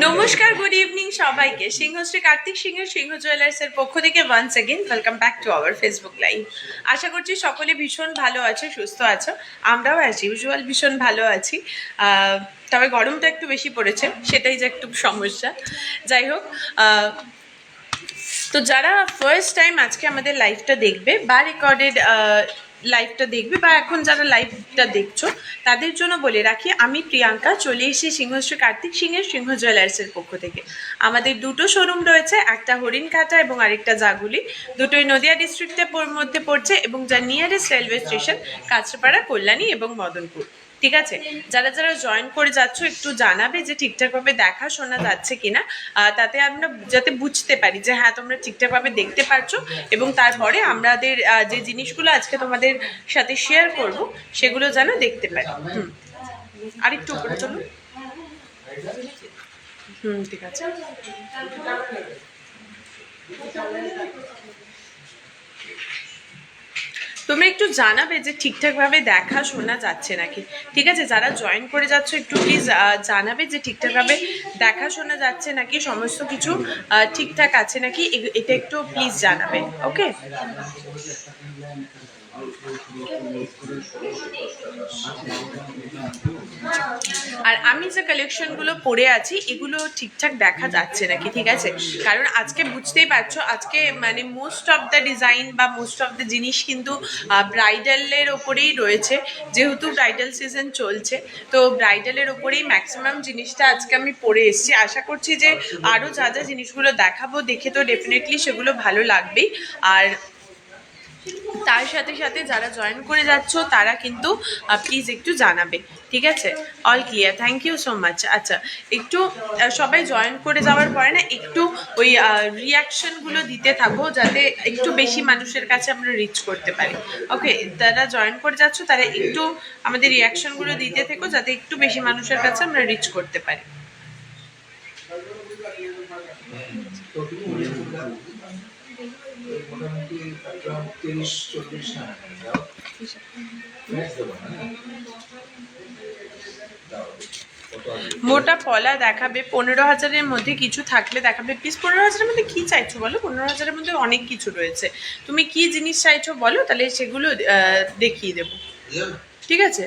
নমস্কার, good evening সবাইকে। সিংহশ্রী কার্তিক সিংহের সিংহ জুয়েলার্সের পক্ষ থেকে once again welcome back to our Facebook live. আশা করছি সকলে ভীষণ ভালো আছো, সুস্থ আছো। আমরাও অ্যাজ ইউজুয়াল ভীষণ ভালো আছি। তবে গরমটা একটু বেশি পড়েছে, সেটাই যে একটু সমস্যা। যাই হোক, তো যারা ফার্স্ট টাইম আজকে আমাদের লাইভটা দেখবে বা রেকর্ডেড লাইভটা দেখবে বা এখন যারা লাইভটা দেখছো তাদের জন্য বলে রাখি, আমি প্রিয়াঙ্কা চলে এসেছি সিংহশ্রী কার্তিক সিংহের সিংহ জুয়েলার্সের পক্ষ থেকে। আমাদের দুটো শোরুম রয়েছে, একটা হরিণঘাটা এবং আরেকটা জাগুলি। দুটোই নদিয়া ডিস্ট্রিক্টের মধ্যে পড়ছে এবং যার nearest railway station Kanchrapara, Kalyani এবং মদনপুর। ঠিক আছে, যারা যারা জয়েন করে যাচ্ছ একটু জানাবে যে ঠিকঠাকভাবে দেখা শোনা যাচ্ছে কিনা, তাতে আমরা যাতে বুঝতে পারি যে হ্যাঁ তোমরা ঠিকঠাকভাবে দেখতে পারছো, এবং তারপরে আমাদের যে জিনিসগুলো আজকে তোমাদের সাথে শেয়ার করব সেগুলো যেন দেখতে পারি। আরেকটু উপরে চলো। ঠিক আছে। তোমরা একটু জানাবে যে ঠিকঠাকভাবে দেখা শোনা যাচ্ছে নাকি। ঠিক আছে, যারা জয়েন করে যাচ্ছ একটু প্লিজ জানাবে যে ঠিকঠাকভাবে দেখা শোনা যাচ্ছে নাকি, সমস্ত কিছু ঠিকঠাক আছে নাকি, এটা একটু প্লিজ জানাবে। ওকে, আর আমি যে কালেকশনগুলো পরে আছি এগুলো ঠিকঠাক দেখা যাচ্ছে নাকি। ঠিক আছে, কারণ আজকে বুঝতেই পারছো, আজকে মানে মোস্ট অফ দ্য ডিজাইন বা মোস্ট অফ দ্য জিনিস কিন্তু ব্রাইডালের ওপরেই রয়েছে, যেহেতু ব্রাইডাল সিজন চলছে। তো ব্রাইডালের ওপরেই ম্যাক্সিমাম জিনিসটা আজকে আমি পরে এসেছি। আশা করছি যে আরও যা যা জিনিসগুলো দেখাবো দেখে তো ডেফিনেটলি সেগুলো ভালো লাগবেই। আর তার সাথে সাথে যারা জয়েন করে যাচ্ছ তারা কিন্তু প্লিজ একটু জানাবে। ঠিক আছে, all clear, thank you so much. আচ্ছা, একটু সবাই জয়েন করে যাওয়ার পরে না একটু ওই রিয়াকশনগুলো দিতে থাকো, যাতে একটু বেশি মানুষের কাছে আমরা রিচ করতে পারি। ওকে, যারা জয়েন করে যাচ্ছ তারা একটু আমাদের রিয়াকশনগুলো দিতে থেকো, যাতে একটু বেশি মানুষের কাছে আমরা রিচ করতে পারি। মোটা পলা দেখাবে 15,000-এর মধ্যে, কিছু থাকলে দেখাবে প্লিজ। 15,000-এর মধ্যে কি চাইছো বলো? 15,000-এর মধ্যে অনেক কিছু রয়েছে, তুমি কি জিনিস চাইছো বলো, তাহলে সেগুলো দেখিয়ে দেবো। ঠিক আছে,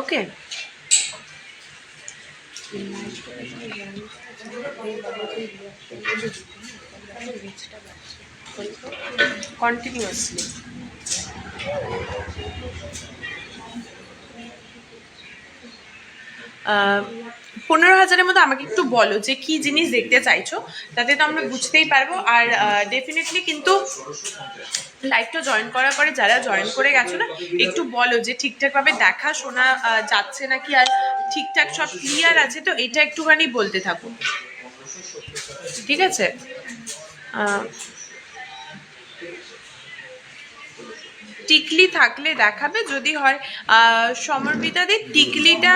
ওকে। কন্টিনিউয়াসলি 15,000-এর মধ্যে আমাকে একটু বলো যে কি জিনিস দেখতে চাইছো, তাতে তো আমরা বুঝতেই পারবো। আর ডেফিনেটলি কিন্তু লাইভটা জয়েন করার পরে যারা জয়েন করে গেছো না, একটু বলো যে ঠিকঠাকভাবে দেখা শোনা যাচ্ছে নাকি, আর ঠিকঠাক সব ক্লিয়ার আছে তো, এটা একটুখানি বলতে থাকো। ঠিক আছে, টিকলি থাকলে দেখাবে, যদি হয় সমর্পিতাদি টিকলিটা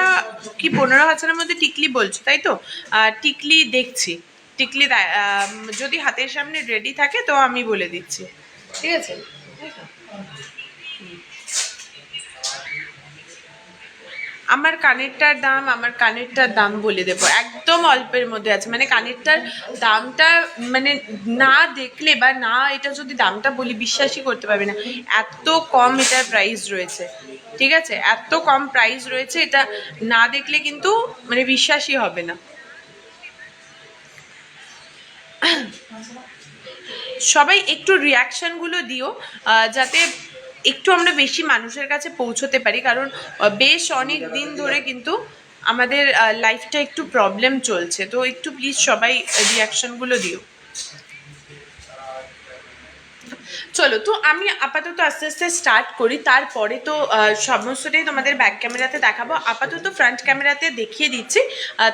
কি 15,000-এর মধ্যে টিকলি বলছো তাই তো? টিকলি দেখছি, টিকলি যদি হাতের সামনে রেডি থাকে তো আমি বলে দিচ্ছি। ঠিক আছে, আমার কানেরটার দাম বলে দেবো, একদম অল্পের মধ্যে আছে। মানে কানেরটার দামটা মানে না দেখলে বা না এটা যদি দামটা বলি বিশ্বাসই করতে পারবে না, এত কম এটার প্রাইস রয়েছে। ঠিক আছে, এত কম প্রাইস রয়েছে, এটা না দেখলে কিন্তু মানে বিশ্বাসই হবে না। সবাই একটু রিয়াকশনগুলো দিও, যাতে একটু আমরা বেশি মানুষের কাছে পৌঁছতে পারি, কারণ বেশ অনেক দিন ধরে কিন্তু আমাদের লাইফটা একটু প্রবলেম চলছে। তো একটু প্লিজ সবাই রিয়াকশনগুলো দিও। চলো, তো আমি আপাতত আস্তে আস্তে স্টার্ট করি, তারপরে তো সমস্তটাই তোমাদের ব্যাক ক্যামেরাতে দেখাবো। আপাতত ফ্রন্ট ক্যামেরাতে দেখিয়ে দিচ্ছি,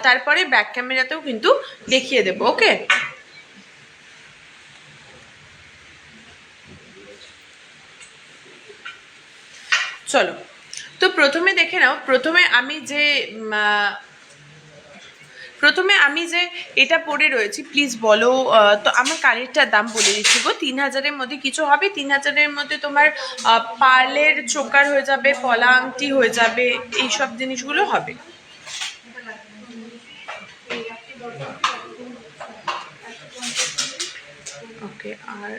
তারপরে ব্যাক ক্যামেরাতেও কিন্তু দেখিয়ে দেবো। ওকে, চলো। তো প্রথমে দেখে নাও, প্রথমে আমি যে প্রথমে আমি যে এটা পরে রয়েছি, প্লিজ বলো। তো আমার কানেরটার দাম বলে দিচ্ছি গো, 3000-এর মধ্যে কিছু হবে। 3000-এর মধ্যে তোমার পার্লের চোকার হয়ে যাবে, পলা আংটি হয়ে যাবে, এইসব জিনিসগুলো হবে। ওকে, আর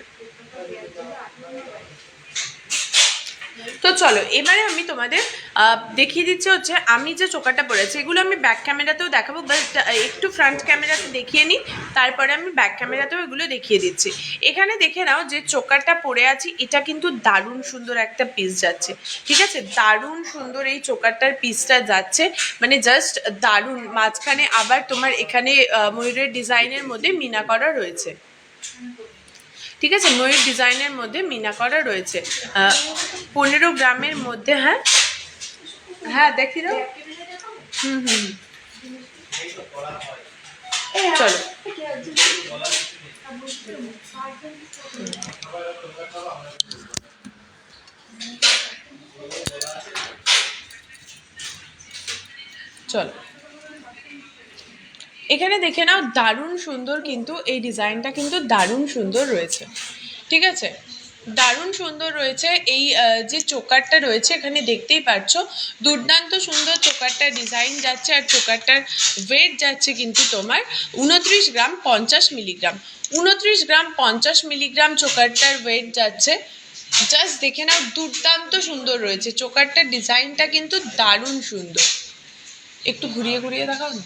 তো চলো এবারে আমি তোমাদের দেখিয়ে দিচ্ছি হচ্ছে আমি যে চোকারটা পরেছি। এগুলো আমি ব্যাক ক্যামেরাতেও দেখাবো, বাট একটু ফ্রন্ট ক্যামেরাতে দেখিয়ে নিই, তারপরে আমি ব্যাক ক্যামেরাতেও এগুলো দেখিয়ে দিচ্ছি। এখানে দেখে নাও যে চোকারটা পরে আছি, এটা কিন্তু দারুণ সুন্দর একটা পিস যাচ্ছে, ঠিক আছে? দারুণ সুন্দর এই চোকারটার পিসটা যাচ্ছে, মানে জাস্ট দারুণ। মাঝখানে আবার তোমার এখানে ময়ূরের ডিজাইনের মধ্যে মিনা করা রয়েছে, ঠিক আছে? ময়ূর ডিজাইনের মধ্যে মিনা করা রয়েছে। 15 গ্রামের মধ্যে। হ্যাঁ হ্যাঁ, দেখি দাও। চলো, চলো এখানে দেখে নাও, দারুণ সুন্দর কিন্তু এই ডিজাইনটা কিন্তু দারুণ সুন্দর রয়েছে, ঠিক আছে? দারুণ সুন্দর রয়েছে। এই যে চোকারটা রয়েছে এখানে দেখতেই পাচ্ছ, দুর্দান্ত সুন্দর চোকারটার ডিজাইন যাচ্ছে। আর চোকারটার ওয়েট যাচ্ছে কিন্তু তোমার 29 গ্রাম 50 মিলিগ্রাম। 29 গ্রাম 50 মিলিগ্রাম চোকারটার ওয়েট যাচ্ছে। জাস্ট দেখে নাও, দুর্দান্ত সুন্দর রয়েছে চোকারটার ডিজাইনটা কিন্তু দারুণ সুন্দর। একটু ঘুরিয়ে ঘুরিয়ে দেখাও না,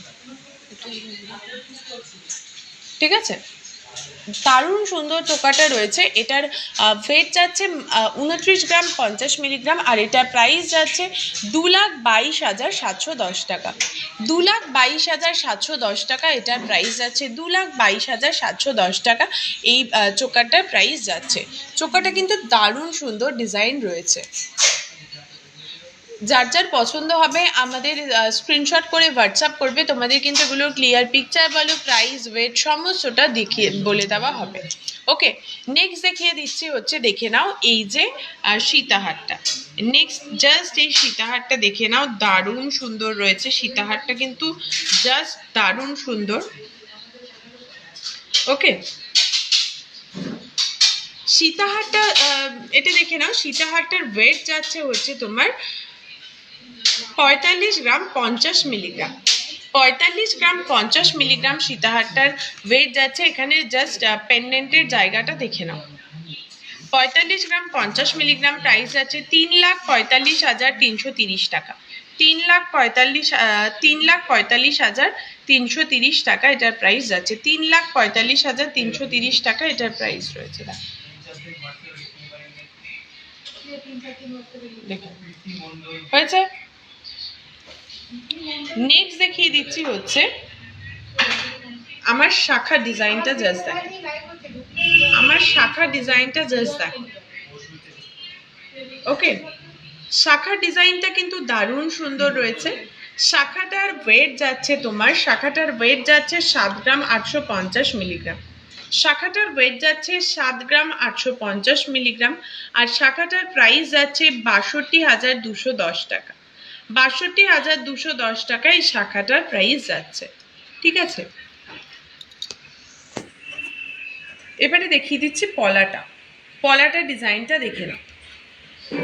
ঠিক আছে? দারুণ সুন্দর চোকাটা রয়েছে। এটার ওয়েট যাচ্ছে 29 গ্রাম 50 মিলিগ্রাম, আর এটার প্রাইস যাচ্ছে 2,22,710 টাকা। 2,22,710 টাকা এটার প্রাইস যাচ্ছে। 2,22,710 টাকা এই চোকাটার প্রাইস যাচ্ছে। চোকাটা কিন্তু দারুণ সুন্দর ডিজাইন রয়েছে। যার যার পছন্দ হবে আমাদের স্ক্রিনশট করে হোয়াটসঅ্যাপ করবে, তোমাদের কিন্তু এগুলোর ক্লিয়ার পিকচার বলো, প্রাইস, ওয়েট সমস্তটা দেখিয়ে বলে দেওয়া হবে। ওকে, নেক্সট দেখিয়ে দিচ্ছি হচ্ছে, দেখে নাও এই যে সীতাহারটা। নেক্সট জাস্ট এই সীতাহারটা দেখে নাও, দারুণ সুন্দর রয়েছে সীতাহারটা, কিন্তু জাস্ট দারুণ সুন্দর। ওকে, সীতাহারটা এটা দেখে নাও, সীতাহারটার ওয়েট যাচ্ছে হচ্ছে তোমার 45 গ্রাম 50 মিলিগ্রাম। 45 গ্রাম 50 মিলিগ্রাম সীতাহারটার ওয়েট যাচ্ছে। এখানে জাস্ট পেন্ডেন্টের জায়গাটা দেখে নাও। 45 গ্রাম 50 মিলিগ্রাম প্রাইস যাচ্ছে 3,45,330 টাকা। 3,45,330 টাকা এটার প্রাইস যাচ্ছে। 3,45,330 টাকা এটার প্রাইস রয়েছে। হয়েছে। নেক্সট দেখিয়ে দিচ্ছি হচ্ছে আমার শাখা ডিজাইনটা, জাস্ট দেখো আমার শাখা ডিজাইনটা, জাস্ট দেখো। ওকে, শাখা ডিজাইনটা কিন্তু দারুণ সুন্দর রয়েছে। শাখাটার ওয়েট যাচ্ছে তোমার, শাখাটার ওয়েট যাচ্ছে 7 গ্রাম 850 মিলিগ্রাম। শাখাটার ওয়েট যাচ্ছে 7 গ্রাম 850 মিলিগ্রাম, আর শাখাটার প্রাইস যাচ্ছে 62,210 টাকা। 62,210 টাকা এই শাখাটার প্রাইস যাচ্ছে, ঠিক আছে? এবারে দেখিয়ে দিচ্ছি পলাটা। পলাটার ডিজাইনটা দেখে নাও।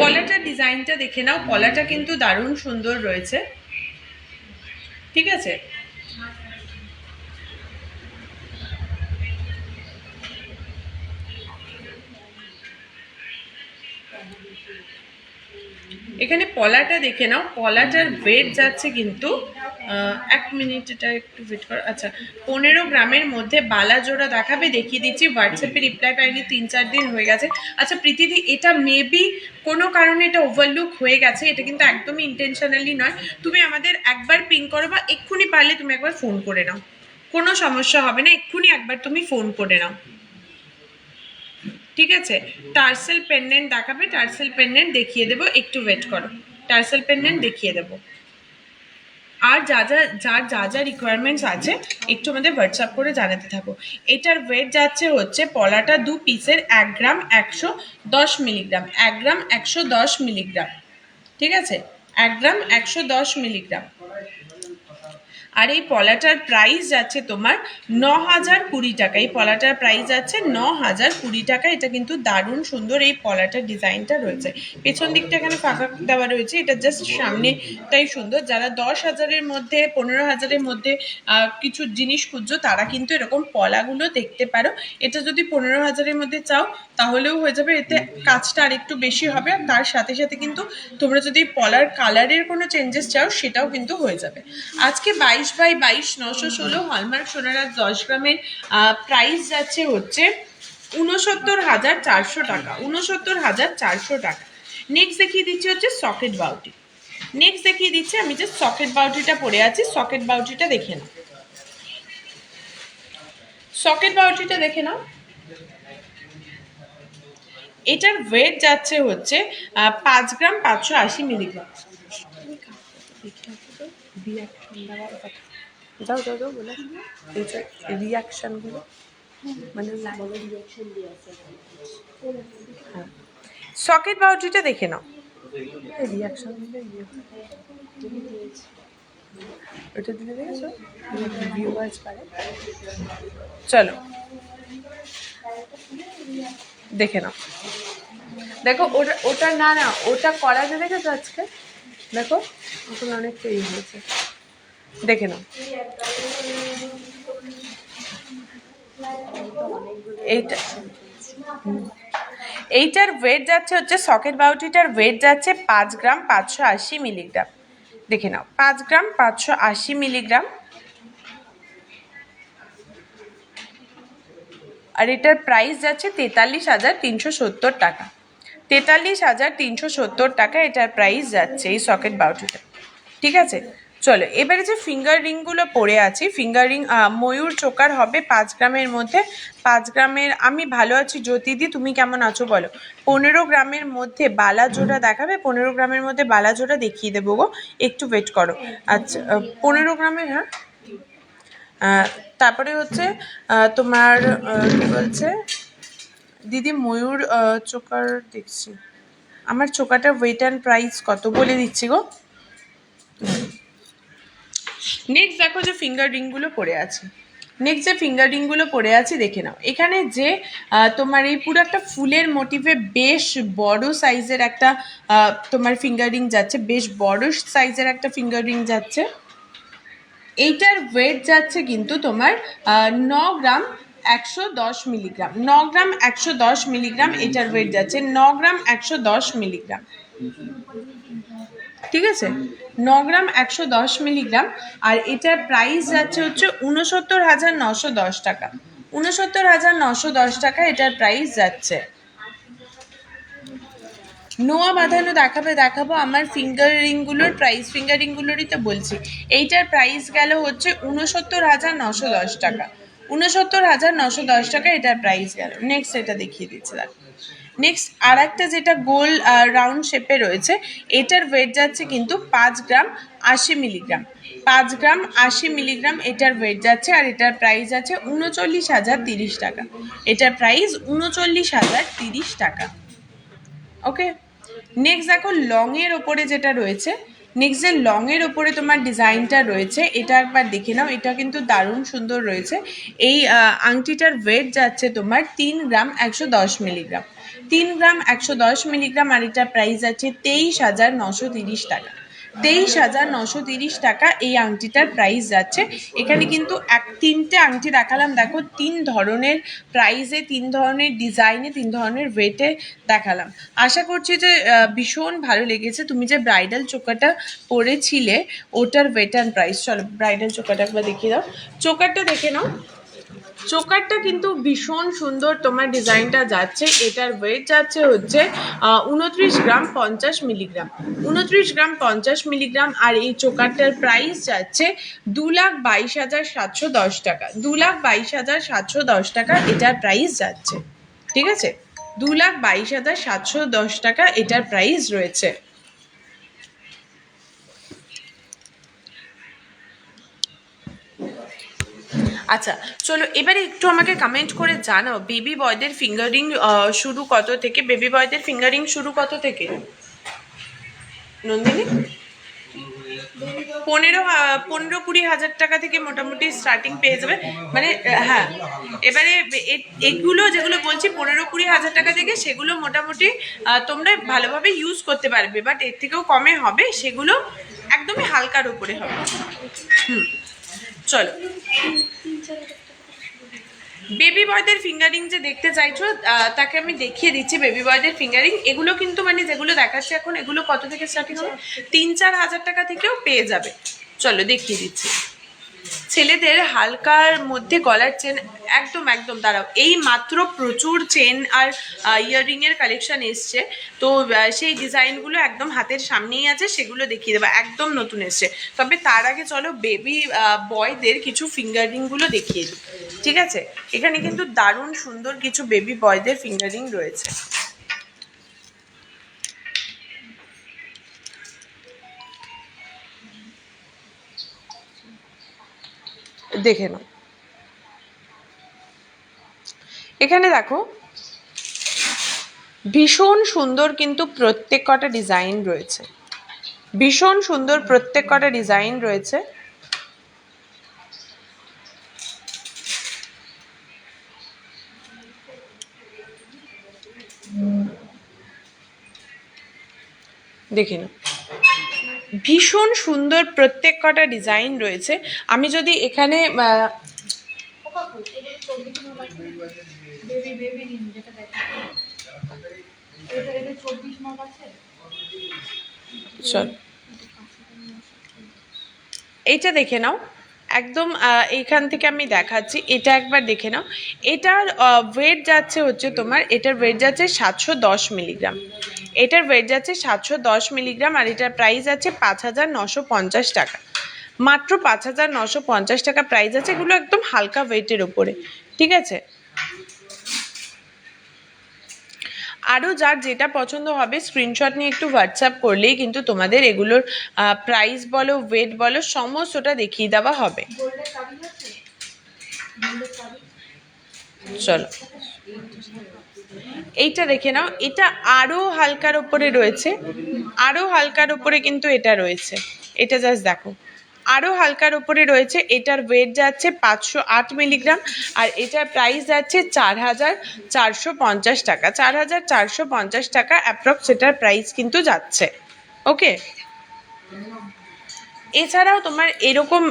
পলাটার ডিজাইনটা দেখে নাও। পলাটা কিন্তু দারুণ সুন্দর রয়েছে, ঠিক আছে? এখানে পলাটা দেখে নাও। পলাটার ওয়েট যাচ্ছে কিন্তু 1 মিনিট, এটা একটু ওয়েট করো। আচ্ছা, 15 গ্রামের মধ্যে বালা জোড়া দেখাবে, দেখিয়ে দিচ্ছি। হোয়াটসঅ্যাপে রিপ্লাই পাইনি, 3-4 দিন হয়ে গেছে। আচ্ছা প্রীতিদি, এটা মেবি কোনো কারণে এটা ওভারলুক হয়ে গেছে, এটা কিন্তু একদমই ইন্টেনশনালি নয়। তুমি আমাদের একবার পিং করো, বা এক্ষুনি পারলে তুমি একবার ফোন করে নাও, কোনো সমস্যা হবে না। এক্ষুনি একবার তুমি ফোন করে নাও, ঠিক আছে? টার্সেল পেন্ডেন্ট দেখাবে, টার্সেল পেন্ডেন্ট দেখিয়ে দেবো, একটু ওয়েট করো। টার্সেল পেন্ডেন্ট দেখিয়ে দেবো। আর যা যা রিকোয়ারমেন্টস আছে একটু আমাদের হোয়াটসঅ্যাপ করে জানাতে থাকো। এটার ওয়েট যাচ্ছে হচ্ছে পলাটা 2 পিসের 1 গ্রাম 110 মিলিগ্রাম। 1 গ্রাম 110 মিলিগ্রাম, ঠিক আছে? 1 গ্রাম 110 মিলিগ্রাম। আর এই পলাটার প্রাইস যাচ্ছে তোমার 9,020 টাকা। এই পলাটার প্রাইস যাচ্ছে 9,020 টাকা। এটা কিন্তু দারুণ সুন্দর এই পলাটার ডিজাইনটা রয়েছে। পেছন দিকটা এখানে ফাঁকা দেওয়া রয়েছে, এটা জাস্ট সামনেটাই সুন্দর। যারা 10,000-এর মধ্যে 15,000-এর মধ্যে কিছু জিনিস খুঁজছো তারা কিন্তু এরকম পলাগুলো দেখতে পারো। এটা যদি 15,000-এর মধ্যে চাও তাহলেও হয়ে যাবে, এতে কাজটা আর একটু বেশি হবে। আর তার সাথে সাথে কিন্তু তোমরা যদি পলার কালারের কোনো চেঞ্জেস চাও সেটাও কিন্তু হয়ে যাবে। আজকে 22x22 916 হলমার্ক সোনার 10 গ্রামের প্রাইস যাচ্ছে হচ্ছে 69,400 টাকা। 69,400 টাকা। নেক্সট দেখিয়ে দিচ্ছি হচ্ছে সকেট বাউটি। নেক্সট দেখিয়ে দিচ্ছি, আমি যে সকেট বাউটিটা পরে আছি, সকেট বাউটিটা দেখে নাও। সকেট বাউটিটা দেখে নাও। এটার ওয়েট যাচ্ছে হচ্ছে 5 গ্রাম 580 মিলিগ্রাম। যাও যাও যাও বলে এই যে রিয়াকশনগুলো মানে সকেট বাউটিটা দেখে নাও। রিয়াকশন ওটা দিলে দেখেছো ভিউয়ার্স পারে। চলো দেখে নাও। দেখো ওটা ওটা না না ওটা করা যে দেখেছো আজকে, দেখো ওখানে অনেকটা ইয়ে হয়েছে, দেখে নাও। এইটার ওয়েট যাচ্ছে হচ্ছে, সকেট বাউটিটার ওয়েট যাচ্ছে 5 গ্রাম 580 মিলিগ্রাম। দেখে নাও 5 গ্রাম 580 মিলিগ্রাম। আর এটার প্রাইস যাচ্ছে 43,370 টাকা। 43,370 টাকা এটার প্রাইস যাচ্ছে এই সকেট বাউটিটা। ঠিক আছে, চলো এবারে যে ফিঙ্গার রিংগুলো পরে আছি, ফিঙ্গার রিং ময়ূর চোকার হবে 5 গ্রামের মধ্যে। 5 গ্রামের আমি ভালো আছি। জ্যোতিদি তুমি কেমন আছো বলো। 15 গ্রামের মধ্যে বালা জোড়া দেখাবে? 15 গ্রামের মধ্যে বালা জোড়া দেখিয়ে দেবো গো, একটু ওয়েট করো। আচ্ছা 15 গ্রামের, হ্যাঁ। তারপরে হচ্ছে তোমার কি বলছে দিদি, ময়ূর চোকার দেখছি। আমার চোকাটা ওয়েট অ্যান্ড প্রাইস কত বলে দিচ্ছি গো। নেক্সট দেখো যে ফিঙ্গার রিংগুলো পরে আছে। নেক্সট যে ফিঙ্গার রিংগুলো পরে আছে দেখে নাও। এখানে যে তোমার এই পুরো একটা ফুলের মোটিভে বেশ বড় সাইজের একটা তোমার ফিঙ্গার রিং যাচ্ছে, বেশ বড় সাইজের একটা ফিঙ্গার রিং যাচ্ছে। এইটার ওয়েট যাচ্ছে কিন্তু তোমার 9 গ্রাম 110 মিলিগ্রাম। 9 গ্রাম 110 মিলিগ্রাম এটার ওয়েট যাচ্ছে, 9 গ্রাম 110 মিলিগ্রাম। ঠিক আছে, 9 গ্রাম 110 মিলিগ্রাম। আর এটার প্রাইস যাচ্ছে হচ্ছে 69,910 টাকা। 69,910 টাকা এটার প্রাইস যাচ্ছে। নোয়া বাঁধানো দেখাবো আমার ফিঙ্গার রিংগুলোর প্রাইস, ফিঙ্গার রিংগুলোরই তো বলছি। এইটার প্রাইস গেল হচ্ছে 69,910 টাকা। 69,910 টাকা এটার প্রাইস গেল। নেক্সট এটা দেখিয়ে দিচ্ছি দেখো। নেক্সট আর একটা যেটা গোল রাউন্ড শেপে রয়েছে, এটার ওয়েট যাচ্ছে কিন্তু 5 গ্রাম 80 মিলিগ্রাম। 5 গ্রাম 80 মিলিগ্রাম এটার ওয়েট যাচ্ছে। আর এটার প্রাইস আছে 39,030 টাকা। এটার প্রাইস 39,030 টাকা। ওকে, নেক্সট দেখো লংয়ের ওপরে যেটা রয়েছে, নেক্সট যে লংয়ের ওপরে তোমার ডিজাইনটা রয়েছে এটা একবার দেখে নাও। এটা কিন্তু দারুণ সুন্দর রয়েছে। এই আংটিটার ওয়েট যাচ্ছে তোমার 3 গ্রাম 110 মিলিগ্রাম। 3 গ্রাম 110 মিলিগ্রাম। আর এটার প্রাইস আছে 23,930 টাকা। 23,930 টাকা এই আংটিটার প্রাইস যাচ্ছে। এখানে কিন্তু 3টে আংটি দেখালাম, দেখো 3 ধরনের প্রাইসে, 3 ধরনের ডিজাইনে, 3 ধরনের ওয়েটে দেখালাম। আশা করছি যে ভীষণ ভালো লেগেছে। তুমি যে ব্রাইডাল চোকাটা পরেছিলে ওটার ওয়েট অ্যান্ড প্রাইস, চলো ব্রাইডাল চোকাটা একবার দেখিয়ে দাও। চোকারটা দেখে নাও। চোকারটা কিন্তু ভীষণ সুন্দর তোমার ডিজাইনটা যাচ্ছে। এটার ওয়েট যাচ্ছে হচ্ছে 29 গ্রাম 50 মিলিগ্রাম। 29 গ্রাম 50 মিলিগ্রাম। আর এই চোকারটার প্রাইস যাচ্ছে 2,22,710 টাকা। 2,22,710 টাকা এটার প্রাইস যাচ্ছে। ঠিক আছে, 2,22,710 টাকা এটার প্রাইস রয়েছে। আচ্ছা চলো এবারে একটু আমাকে কমেন্ট করে জানাও বেবি বয়দের ফিঙ্গারিং শুরু কত থেকে? বেবি বয়দের ফিঙ্গারিং শুরু কত থেকে নন্দিনী? পনেরো-20 হাজার টাকা থেকে মোটামুটি স্টার্টিং পেয়ে যাবে। মানে হ্যাঁ, এবারে এগুলো যেগুলো বলছি 15-20 হাজার টাকা থেকে, সেগুলো মোটামুটি তোমরা ভালোভাবে ইউজ করতে পারবে, বাট এর থেকেও কমে হবে, সেগুলো একদমই হালকার উপরে হবে। চলো, বেবি বয়দের ফিঙ্গারিং যে দেখতে চাইছো তাকে আমি দেখিয়ে দিচ্ছি। বেবি বয়দের ফিঙ্গারিং এগুলো কিন্তু মানে যেগুলো দেখাচ্ছে এখন, এগুলো কত থেকে স্টার্টিং হবে? 3-4 হাজার টাকা থেকেও পেয়ে যাবে। চলো দেখিয়ে দিচ্ছি। ছেলেদের হালকার মধ্যে গলার চেন, একদম একদম দাঁড়াও, এই মাত্র প্রচুর চেন আর ইয়াররিং এর কালেকশন এসছে, তো সেই ডিজাইনগুলো একদম হাতের সামনেই আছে, সেগুলো দেখিয়ে দেবো, একদম নতুন এসছে। তবে তার আগে চলো বেবি বয়দের কিছু ফিঙ্গারিংগুলো দেখিয়ে দিই, ঠিক আছে? এখানে কিন্তু দারুণ সুন্দর কিছু বেবি বয়দের ফিঙ্গারিং রয়েছে। দেখে নাও, এখানে দেখো ভীষণ সুন্দর কিন্তু প্রত্যেক কটা ডিজাইন রয়েছে, ভীষণ সুন্দর প্রত্যেক কটা ডিজাইন রয়েছে। দেখে নাও, ভীষণ সুন্দর প্রত্যেক কটা ডিজাইন রয়েছে। আমি যদি এখানে চল এইটা দেখে নাও, একদম এইখান থেকে আমি দেখাচ্ছি, এটা একবার দেখে নাও। এটার ওয়েট যাচ্ছে হচ্ছে তোমার, এটার ওয়েট যাচ্ছে 710 মিলিগ্রাম, এটার ওয়েট যাচ্ছে 710 মিলিগ্রাম, আর এটার প্রাইস আছে 5,950 টাকা, মাত্র 5,950 টাকা প্রাইস আছে। এগুলো একদম হালকা ওয়েটের ওপরে, ঠিক আছে? আরও যার যেটা পছন্দ হবে স্ক্রিনশট নিয়ে একটু হোয়াটসঅ্যাপ করলেই কিন্তু তোমাদের এগুলোর প্রাইস বলো, ওয়েট বলো, সমস্তটা দেখিয়ে দেওয়া হবে। চলো এইটা দেখে নাও, এটা আরও হালকার ওপরে রয়েছে, আরও হালকার ওপরে কিন্তু এটা রয়েছে, এটা জাস্ট দেখো, আরও হালকার ওপরে রয়েছে। এটার ওয়েট যাচ্ছে 508 মিলিগ্রাম, আর এটার প্রাইস যাচ্ছে 4,450 টাকা, 4,450 টাকা অ্যাপ্রক্স এটার প্রাইস কিন্তু যাচ্ছে। ওকে, এছাড়াও তোমার এরকম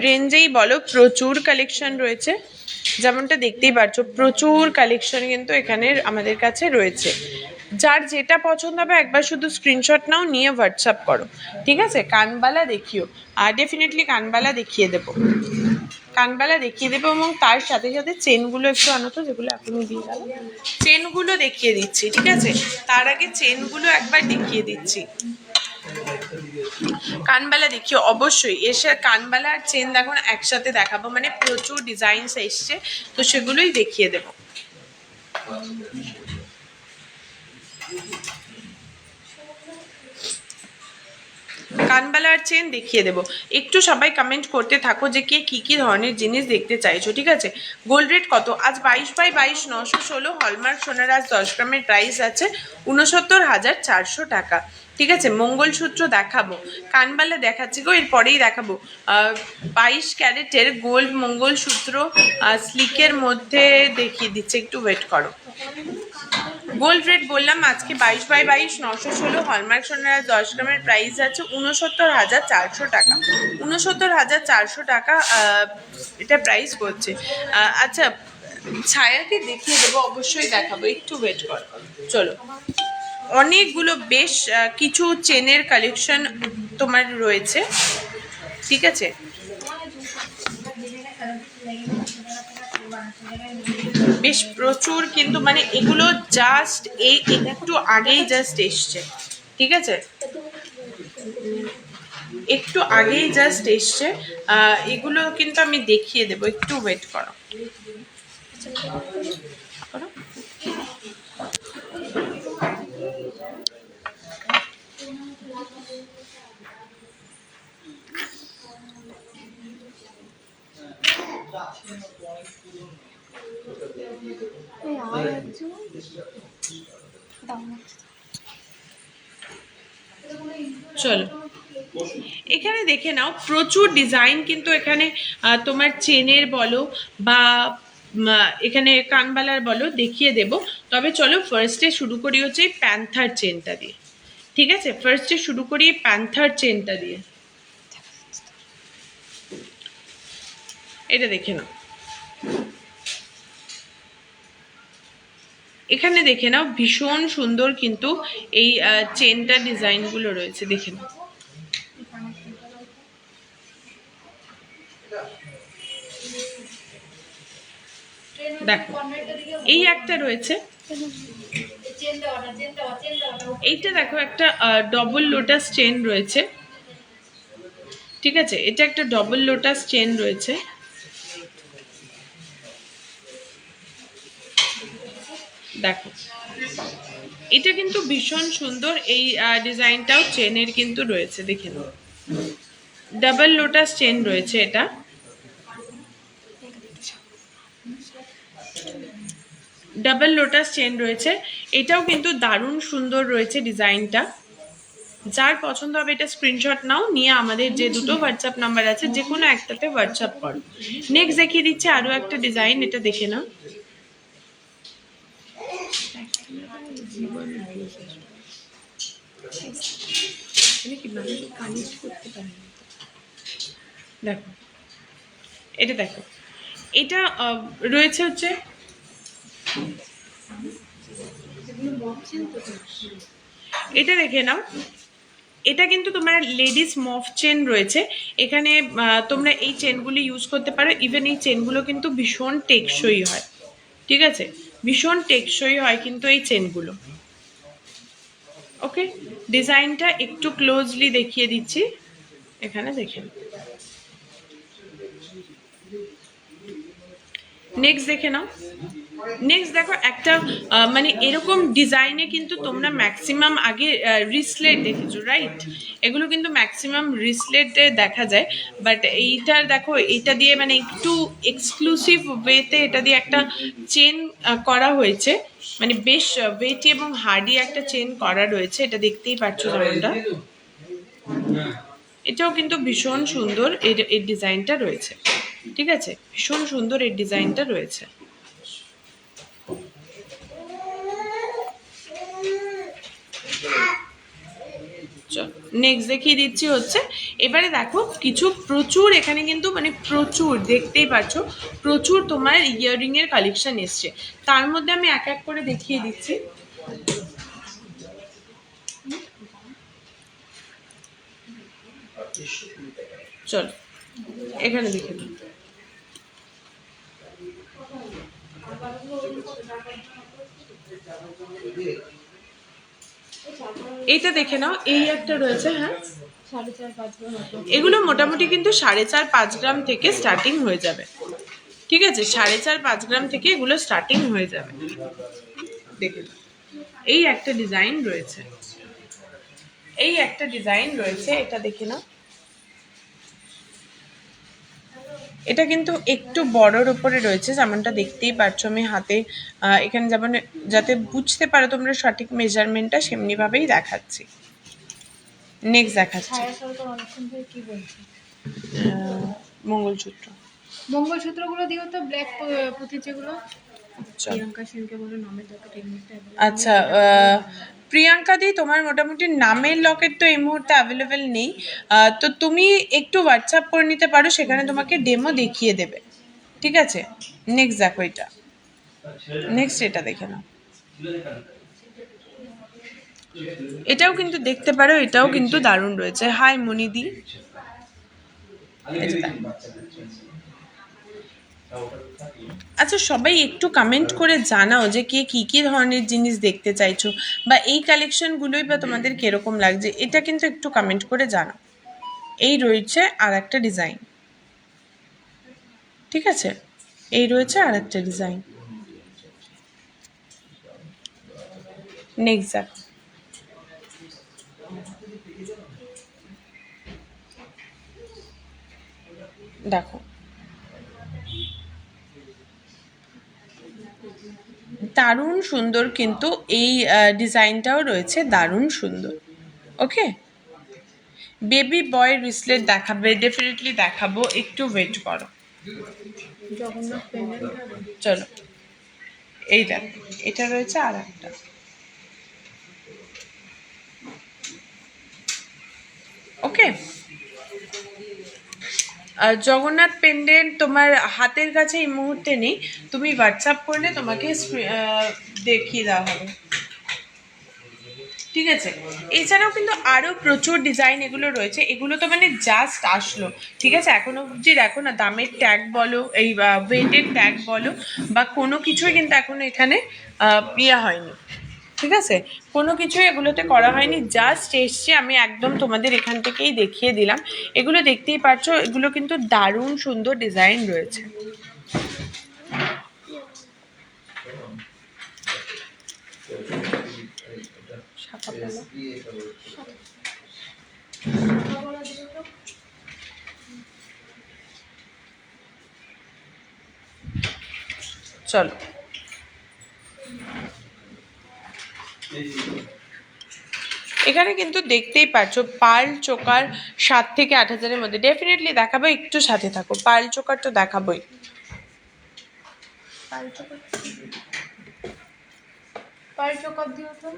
রেঞ্জেই বলো প্রচুর কালেকশন রয়েছে, যেমনটা দেখতেই পাচ্ছ প্রচুর কালেকশন কিন্তু এখানে আমাদের কাছে রয়েছে। যার যেটা পছন্দ হবে একবার শুধু স্ক্রিনশট নাও, নিয়ে হোয়াটসঅ্যাপ করো, ঠিক আছে? কানবালা দেখিও, আর ডেফিনেটলি কানবালা দেখিয়ে দেবো, কানবালা দেখিয়ে দেবো, এবং তার সাথে সাথে চেনগুলো একটু আনো তো, যেগুলো এখনই দিয়ে গেল, চেনগুলো দেখিয়ে দিচ্ছি, ঠিক আছে? তার আগে চেনগুলো একবার দেখিয়ে দিচ্ছি। কানবালা দেখিও অবশ্যই, এসে কানবালা আর চেন দেখো না একসাথে দেখাবো, মানে প্রচুর ডিজাইনস এসছে, তো সেগুলোই দেখিয়ে দেব। কানবালার চেন দেখিয়ে দেবো। একটু সবাই কমেন্ট করতে থাকো যে কে কী কী ধরনের জিনিস দেখতে চাইছো, ঠিক আছে? গোল্ড রেট কত? আজ 22/22 916 হলমার্ক সোনার আজ 10 গ্রামের প্রাইস আছে 69,400 টাকা, ঠিক আছে? মঙ্গলসূত্র দেখাবো, কানবালা দেখাচ্ছি গো, এরপরেই দেখাবো 22 ক্যারেটের গোল্ড মঙ্গলসূত্র স্লিকের মধ্যে দেখিয়ে দিচ্ছে, একটু ওয়েট করো। গোল্ড রেট বললাম আজকে 22/22 916 হলমার্ক সোনার 10 গ্রামের প্রাইস আছে 69,400 টাকা, 69,400 টাকা এটা প্রাইস পড়ছে। আচ্ছা, ছায়াকে দেখিয়ে দেবো, অবশ্যই দেখাবো, একটু ওয়েট কর। চলো, অনেকগুলো বেশ কিছু চেনের কালেকশন তোমার রয়েছে, ঠিক আছে? বেশ প্রচুর কিন্তু, মানে এগুলো জাস্ট এই একটু আগেই জাস্ট এসছে, ঠিক আছে? একটু আগেই জাস্ট এসছে, এগুলো কিন্তু আমি দেখিয়ে দেবো, একটু ওয়েট করো। চলো, এখানে দেখে নাও প্রচুর ডিজাইন কিন্তু এখানে তোমার চেনের বলো বা এখানে কানবালার বলো দেখিয়ে দেব। তবে চলো ফার্স্টে শুরু করি হচ্ছে প্যান্থার চেনটা দিয়ে। ঠিক আছে, ফার্স্টে শুরু করি প্যান্থার চেনটা দিয়ে। এটা দেখে নাও, এখানে দেখে নাও ভীষণ সুন্দর কিন্তু এই চেনটা ডিজাইনগুলো রয়েছে, দেখে নাও। দেখো এই একটা রয়েছে, এইটা দেখো একটা ডবল লোটাস চেন রয়েছে। ঠিক আছে, এটা একটা ডবল লোটাস চেন রয়েছে। দেখো এটা কিন্তু ভীষণ সুন্দর, এই ডিজাইনটাও চেনের কিন্তু রয়েছে, দেখে নাও ডাবল লোটাস চেন রয়েছে। এটা ডাবল লোটাস চেন রয়েছে, এটাও কিন্তু দারুণ সুন্দর রয়েছে ডিজাইনটা। যার পছন্দ হবে এটা স্ক্রিনশট নাও, নিয়ে আমাদের যে দুটো হোয়াটসঅ্যাপ নাম্বার আছে যে কোনো একটাতে হোয়াটসঅ্যাপ করো। নেক্সট দেখিয়ে দিচ্ছি আরো একটা ডিজাইন, এটা দেখে নাও। দেখো এটা, দেখো এটা রয়েছে হচ্ছে, এটা দেখে নাও, এটা কিন্তু তোমার লেডিস মফ চেন রয়েছে এখানে। তোমরা এই চেনগুলি ইউজ করতে পারো, ইভেন এই চেনগুলো কিন্তু ভীষণ টেকসই হয়। ঠিক আছে, ভীষণ টেকসই হয় কিন্তু এই চেনগুলো। ওকে, ডিজাইনটা একটু ক্লোজলি দেখিয়ে দিচ্ছি, এখানে দেখেন। নেক্সট দেখে নাও, নেক্সট দেখো একটা মানে এরকম ডিজাইনে কিন্তু তোমরা ম্যাক্সিমাম আগে রিসলেট দেখেছো, রাইট? এগুলো কিন্তু ম্যাক্সিমাম রিসলেটে দেখা যায়, বাট এইটার দেখো এটা দিয়ে মানে একটু এক্সক্লুসিভ ওয়েতে এটা দিয়ে একটা চেন করা হয়েছে, মানে বেশ ওয়েটি এবং হার্ডি একটা চেন করা রয়েছে, এটা দেখতেই পাচ্ছ যেমনটা। এটাও কিন্তু ভীষণ সুন্দর এর ডিজাইনটা রয়েছে। ঠিক আছে, ভীষণ সুন্দর এর ডিজাইনটা রয়েছে। নেক্সট দেখিয়ে দিচ্ছি হচ্ছে, এবারে দেখো কিছু প্রচুর এখানে কিন্তু মানে প্রচুর দেখতেই পাচ্ছ প্রচুর তোমার ইয়াররিং এর কালেকশন এসছে। তার মধ্যে আমি এক এক করে দেখিয়ে দিচ্ছি। চলো এখানে দেখে দিই, এইটা দেখে নাও, এই একটা রয়েছে। হ্যাঁ, এগুলো মোটামুটি কিন্তু 4.5-5 গ্রাম থেকে স্টার্টিং হয়ে যাবে। ঠিক আছে, 4.5-5 গ্রাম থেকে এগুলো স্টার্টিং হয়ে যাবে। দেখে এই একটা ডিজাইন রয়েছে, এই একটা ডিজাইন রয়েছে, এটা দেখে নাও। এটা কিন্তু একটু বড়র উপরে রয়েছে, যেমনটা দেখতেই পাচ্ছ আমি হাতে এখানে যেমন, যাতে বুঝতে পারো তোমরা সঠিক মেজারমেন্টটা সেমনি ভাবেই দেখাচ্ছি। নেক্সট দেখাচ্ছি মঙ্গলসূত্র। মঙ্গলসূত্রগুলো দিও তো, ব্ল্যাক পুঁথি যেগুলো। প্রিয়াঙ্কা সেনকে বলে নামের লকেট এই মুহূর্তে। আচ্ছা, প্রিয়াঙ্কা দি তোমার মোটামুটি নামের লকেট তো এই মুহূর্তে অ্যাভেলেবেল নেই, তো তুমি একটু হোয়াটসঅ্যাপ করে নিতে পারো, সেখানে তোমাকে ডেমো দেখিয়ে দেবে। ঠিক আছে, নেক্সট দেখো এটা, নেক্সট এটা দেখে নাও। এটাও কিন্তু দেখতে পারো, এটাও কিন্তু দারুণ রয়েছে। হাই মনিদি, আচ্ছা সবাই একটু কমেন্ট করে জানাও যে কে কী কী ধরনের জিনিস দেখতে চাইছো, বা এই কালেকশনগুলোই বা তোমাদের কিরকম লাগছে, এটা কিন্তু একটু কমেন্ট করে জানাও। এই রয়েছে আর একটা ডিজাইন। ঠিক আছে, এই রয়েছে আর একটা ডিজাইন। নেক্সট দেখো, দেখো দারুণ সুন্দর কিন্তু এই ডিজাইনটাও রয়েছে, দারুণ সুন্দর। ওকে, বেবি বয় রিসলেট দেখাবে, ডেফিনেটলি দেখাবো, একটু ওয়েট করো। জগন্নাথ পেন্ডেন্ট হবে। চলো এই দেখো, এটা রয়েছে আর একটা। ওকে, জগন্নাথ পেন্ডেন্ট তোমার হাতের কাছে এই মুহূর্তে নেই, তুমি হোয়াটসঅ্যাপ করলে তোমাকে দেখিয়ে দেওয়া হবে, ঠিক আছে। এছাড়াও কিন্তু আরও প্রচুর ডিজাইন এগুলো রয়েছে, এগুলো তো মানে জাস্ট আসলো, ঠিক আছে। এখনো অবধি দেখো না, দামের ট্যাগ বলো, এই ওয়েটের ট্যাগ বলো বা কোনো কিছুই কিন্তু এখনো এখানে ইয়ে হয়নি, ঠিক আছে। কোনো কিছুই এগুলোতে করা হয়নি, জাস্ট এসছে, আমি একদম তোমাদের এখান থেকেই দেখিয়ে দিলাম। এগুলো দেখতেই পাচ্ছো, এগুলো কিন্তু দারুণ সুন্দর ডিজাইন রয়েছে। চলো, এখানে কিন্তু দেখতেই পাচ্ছ পার্ল চোকার 7 থেকে 8 হাজারের মধ্যে, ডেফিনেটলি দেখাবো, একটু সাথে থাকো। পার্ল চোকার তো দেখাবোই। পার চোকার দিও তো।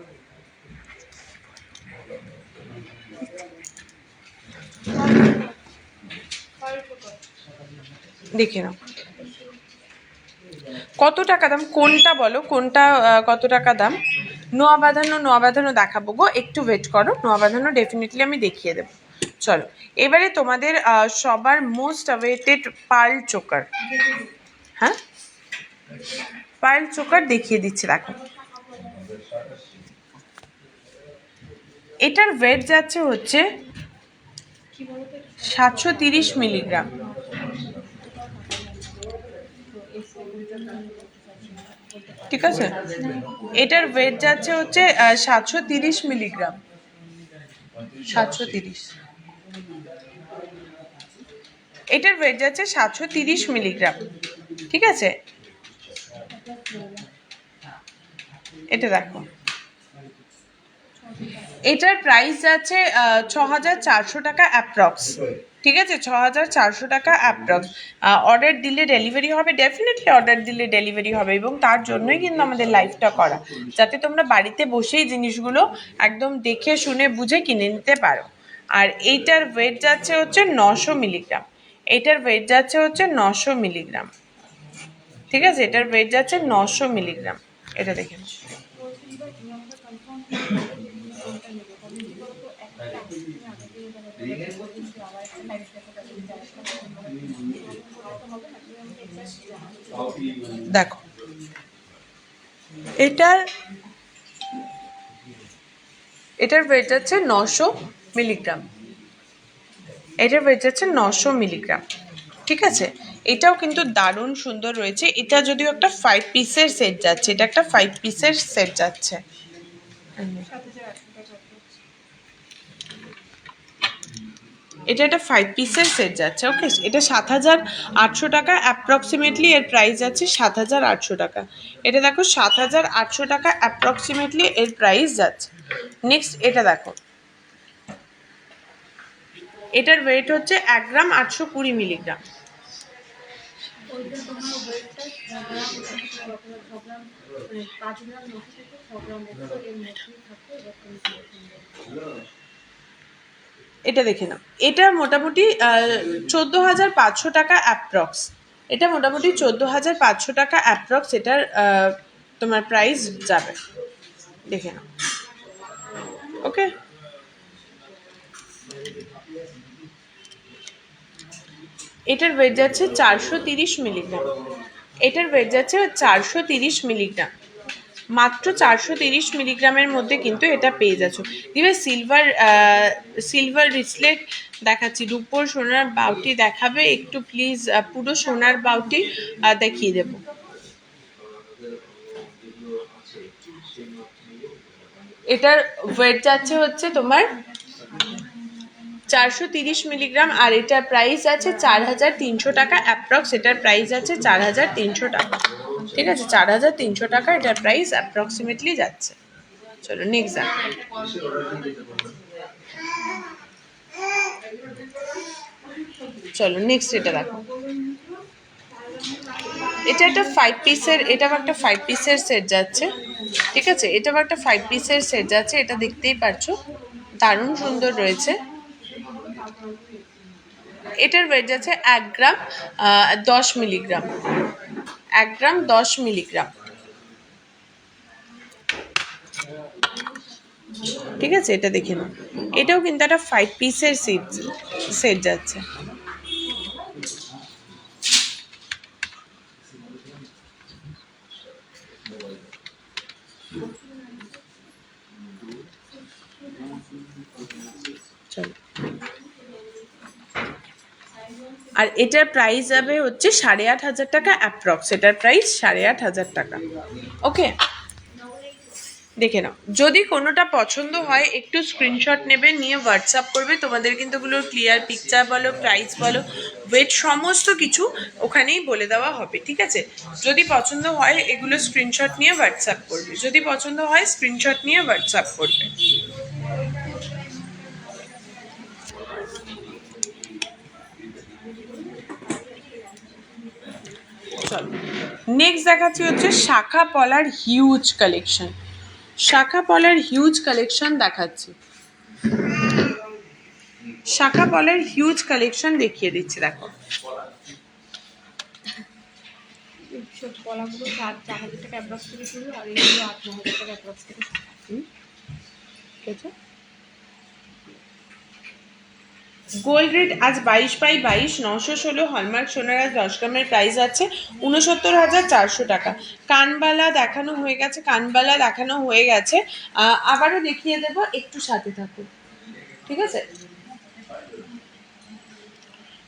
দেখে নাও কত টাকা দাম, কোনটা বলো, কোনটা কত টাকা দাম। নোয়া বাঁধানো দেখাবো গো, একটু ওয়েট করো। নোয়া বাঁধানো ডেফিনেটলি আমি দেখিয়ে দেবো। চলো, এবারে তোমাদের সবার মোস্ট অ্যাওয়েটেড পার্ল চোকার, হ্যাঁ পার্ল চোকার দেখিয়ে দিচ্ছি, দেখো। এটার ওয়েট যাচ্ছে হচ্ছে 730 মিলিগ্রাম, ঠিক আছে। এটার ওয়েট যাচ্ছে হচ্ছে 730 মিলিগ্রাম, 730। এটার ওয়েট যাচ্ছে 730 মিলিগ্রাম, ঠিক আছে। এটা দেখো, এটার প্রাইস যাচ্ছে 6400 টাকা অ্যাপ্রক্স, ঠিক আছে। 6400 টাকা অ্যাপ্রক্স। অর্ডার দিলে ডেলিভারি হবে, ডেফিনেটলি অর্ডার দিলে ডেলিভারি হবে, এবং তার জন্যই কিন্তু আমাদের লাইভটা করা, যাতে তোমরা বাড়িতে বসেই জিনিসগুলো একদম দেখে শুনে বুঝে কিনে নিতে পারো। আর এইটার ওয়েট যাচ্ছে হচ্ছে 900 মিলিগ্রাম, এটার ওয়েট যাচ্ছে হচ্ছে 900 মিলিগ্রাম, ঠিক আছে। এটার ওয়েট যাচ্ছে 900 মিলিগ্রাম, এটা দেখে নাও। দেখো, এটার ওয়েট যাচ্ছে 900 মিলিগ্রাম, এটার ওয়েট যাচ্ছে 900 মিলিগ্রাম, ঠিক আছে। এটাও কিন্তু দারুণ সুন্দর রয়েছে। এটা যদিও একটা 5 পিসের সেট যাচ্ছে, এটা একটা 5 পিসের সেট যাচ্ছে। এটা একটা 5 পিসের সেট যাচ্ছে, ওকে। এটা 7800 টাকা অ্যাপ্রক্সিমেটলি, এর প্রাইস যাচ্ছে 7800 টাকা। এটা দেখো 7800 টাকা অ্যাপ্রক্সিমেটলি এর প্রাইস যাচ্ছে। নেক্সট এটা দেখো, এটার ওয়েট হচ্ছে 1 গ্রাম 820 মিলিগ্রাম। এটা দেখে নাও, এটা মোটামুটি 14,500 টাকা অ্যাপ্রক্স, এটা মোটামুটি 14,500 টাকা অ্যাপ্রক্স এটার তোমার প্রাইস যাবে, দেখে নাও, ওকে। এটার ওয়েট যাচ্ছে 430 মিলিগ্রাম, এটার ওয়েট যাচ্ছে 430 মিলিগ্রাম, মাত্র 430 মিলিগ্রামের মধ্যে কিন্তু এটা পেয়ে যাচ্ছ। দিবে সিলভার রিসলেট দেখাচ্ছি, রূপোর সোনার বাউটি দেখাবে একটু প্লিজ, পুরো সোনার বাউটি দেখিয়ে দেব। এটার ওয়েট যাচ্ছে হচ্ছে তোমার 430 মিলিগ্রাম, আর এটার প্রাইস আছে 4300 টাকা অ্যাপ্রক্স, এটার প্রাইস আছে 4300 টাকা, ঠিক আছে। 4300 টাকা এটার প্রাইস অ্যাপ্রক্সিমেটলি যাচ্ছে। চলো নেক্সট চলো নেক্সট এটা দেখো, এটা একটা 5 পিসের, এটাও একটা 5 পিসের সেট যাচ্ছে, ঠিক আছে, এটাও একটা 5 পিসের সেট যাচ্ছে, এটা দেখতেই পাচ্ছ দারুণ সুন্দর রয়েছে। এটার ওয়েট যাচ্ছে 1 গ্রাম 10 মিলিগ্রাম, 1 গ্রাম 10 মিলিগ্রাম, ঠিক আছে, এটা দেখে নাও। এটাও কিন্তু একটা 5 পিসের সেট যাচ্ছে। চলো, আর এটার প্রাইস যাবে হচ্ছে 8,500 টাকা অ্যাপ্রক্স, এটার প্রাইস 8,500 টাকা। ওকে, দেখে নাও, যদি কোনোটা পছন্দ হয় একটু স্ক্রিনশট নেবে, নিয়ে হোয়াটসঅ্যাপ করবে, তোমাদের কিন্তু ওগুলোর ক্লিয়ার পিকচার বলো, প্রাইস বলো, ওয়েট সমস্ত কিছু ওখানেই বলে দেওয়া হবে, ঠিক আছে। যদি পছন্দ হয় এগুলো স্ক্রিনশট নিয়ে হোয়াটসঅ্যাপ করবে, যদি পছন্দ হয় স্ক্রিনশট নিয়ে হোয়াটসঅ্যাপ করবে। চলো নেক্সট দেখাচ্ছি হচ্ছে শাখা পলার হিউজ কালেকশন, শাখা পলার হিউজ কালেকশন দেখাচ্ছি, শাখা পলার হিউজ কালেকশন দেখিয়ে দিচ্ছি, দেখো সব কলাগুলো 4,000 টাকা অ্যাপ্রক্স থেকে শুরু, আর এগুলো 8,000 টাকা অ্যাপ্রক্স থেকে শুরু। ঠিক আছে। গোল্ড রেট আজ 22/22 916 হলমার্ক সোনার আজ 10 গ্রামের প্রাইস আছে 69,400 টাকা। কানবালা দেখানো হয়ে গেছে, কানবালা দেখানো হয়ে গেছে, আবারও দেখিয়ে দেবো, একটু সাথে থাকুন, ঠিক আছে।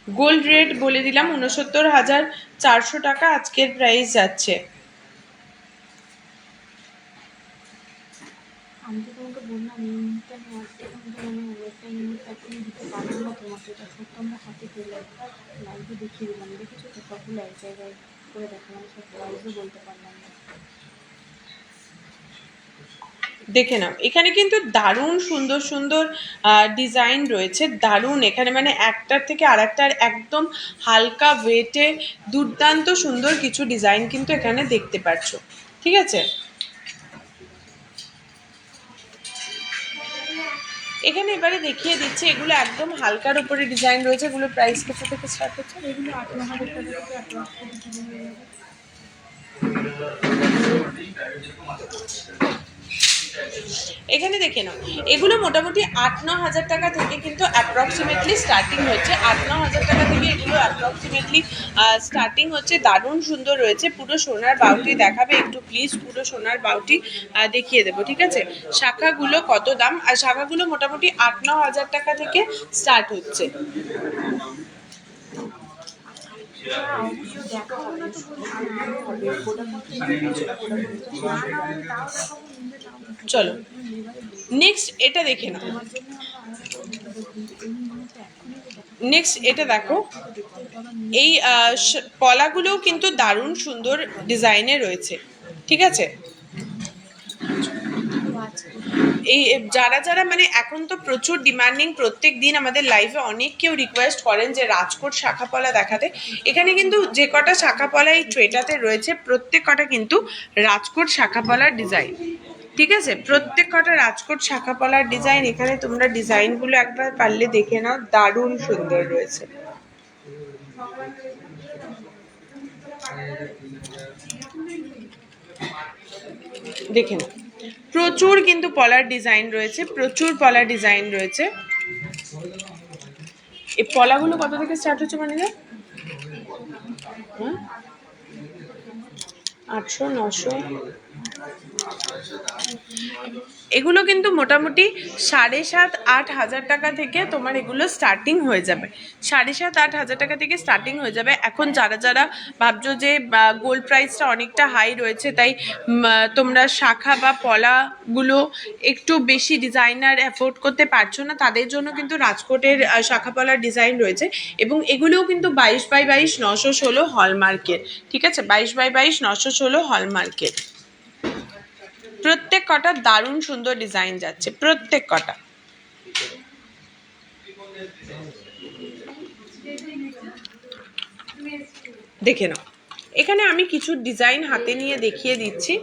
গোল্ড রেট বলে দিলাম 69,400 টাকা আজকের প্রাইস যাচ্ছে। আমি তো তোমাকে বললাম এই মুহূর্তে আমি এখন তো মানে ওয়েটটা এই মুহূর্তে এখনই দিতে পারবো না তোমাকে, এটা সত্য আমরা হাতে পেলে লাইভে দেখিয়ে দিলাম, দেখেছো তো সবগুলো এক জায়গায় করে দেখালাম, সব প্রাইসও বলতে পারলাম না। দেখে নাও, এখানে কিন্তু দারুণ সুন্দর সুন্দর ডিজাইন রয়েছে, দারুণ, এখানে মানে একটার থেকে আরেকটার একদম হালকা ওয়েটে দুর্দান্ত সুন্দর কিছু ডিজাইন কিন্তু এখানে দেখতে পাচ্ছ, ঠিক আছে। এখানে এবারে দেখিয়ে দিচ্ছি, এগুলো একদম হালকার উপরে ডিজাইন রয়েছে, এগুলো প্রাইস কত থেকে স্টার্ট হচ্ছে? এগুলো 8,000 টাকা থেকে অ্যাপ্রক্স থেকে শুরু হয়ে যাবে। এখানে দেখে নাও, এগুলো মোটামুটি 8-9 হাজার টাকা থেকে কিন্তু অ্যাপ্রক্সিমেটলি স্টার্টিং হচ্ছে, 8-9 হাজার টাকা থেকে এগুলো অ্যাপ্রক্সিমেটলি স্টার্টিং হচ্ছে, দারুণ সুন্দর রয়েছে, পুরো সোনার বাউটি দেখাবে একটু প্লিজ, পুরো সোনার বাউটি দেখিয়ে দেবো, ঠিক আছে। শাখাগুলো কত দাম, আর শাখাগুলো মোটামুটি 8-9 হাজার টাকা থেকে স্টার্ট হচ্ছে। চলো নেক্সট এটা দেখে নাও, নেক্সট এটা দেখো, এই পলাগুলোও কিন্তু দারুণ সুন্দর ডিজাইনে রয়েছে, ঠিক আছে। এই যারা যারা মানে এখন তো প্রচুর ডিমান্ডিং, প্রত্যেক দিন আমাদের লাইভে অনেক কেউ রিকোয়েস্ট করেন যে রাজকোট শাখা পলা দেখাতে, এখানে কিন্তু যে কটা শাখা পলা এই ট্রেটাতে রয়েছে প্রত্যেক কটা কিন্তু রাজকোট শাখা পলার ডিজাইন, ঠিক আছে, প্রত্যেক কটা রাজকোট শাখা পলার ডিজাইন। এখানে তোমরা ডিজাইনগুলো একবার পারলে দেখে নাও, দারুণ সুন্দর রয়েছে। দেখে নাও, প্রচুর কিন্তু পলার ডিজাইন রয়েছে, প্রচুর পলার ডিজাইন রয়েছে। এই পলাগুলো কত থেকে স্টার্ট হচ্ছে মানে 800-900, এগুলো কিন্তু মোটামুটি 7,500-8,000 টাকা থেকে তোমার এগুলো স্টার্টিং হয়ে যাবে, 7,500-8,000 টাকা থেকে স্টার্টিং হয়ে যাবে। এখন যারা যারা ভাবছো যে গোল্ড প্রাইসটা অনেকটা হাই রয়েছে, তাই তোমরা শাখা বা পলাগুলো একটু বেশি ডিজাইনার অ্যাফোর্ড করতে পারছো না, তাদের জন্য কিন্তু রাজকোটের শাখা পলার ডিজাইন রয়েছে, এবং এগুলোও কিন্তু 22/22 916 হলমার্কের, ঠিক আছে, 22/22 916 হলমার্কের। প্রত্যেক কটা দারুণ সুন্দর ডিজাইন যাচ্ছে, প্রত্যেক কটা। দেখে নাও। এখানে আমি কিছু ডিজাইন হাতে নিয়ে দেখিয়ে দিচ্ছি,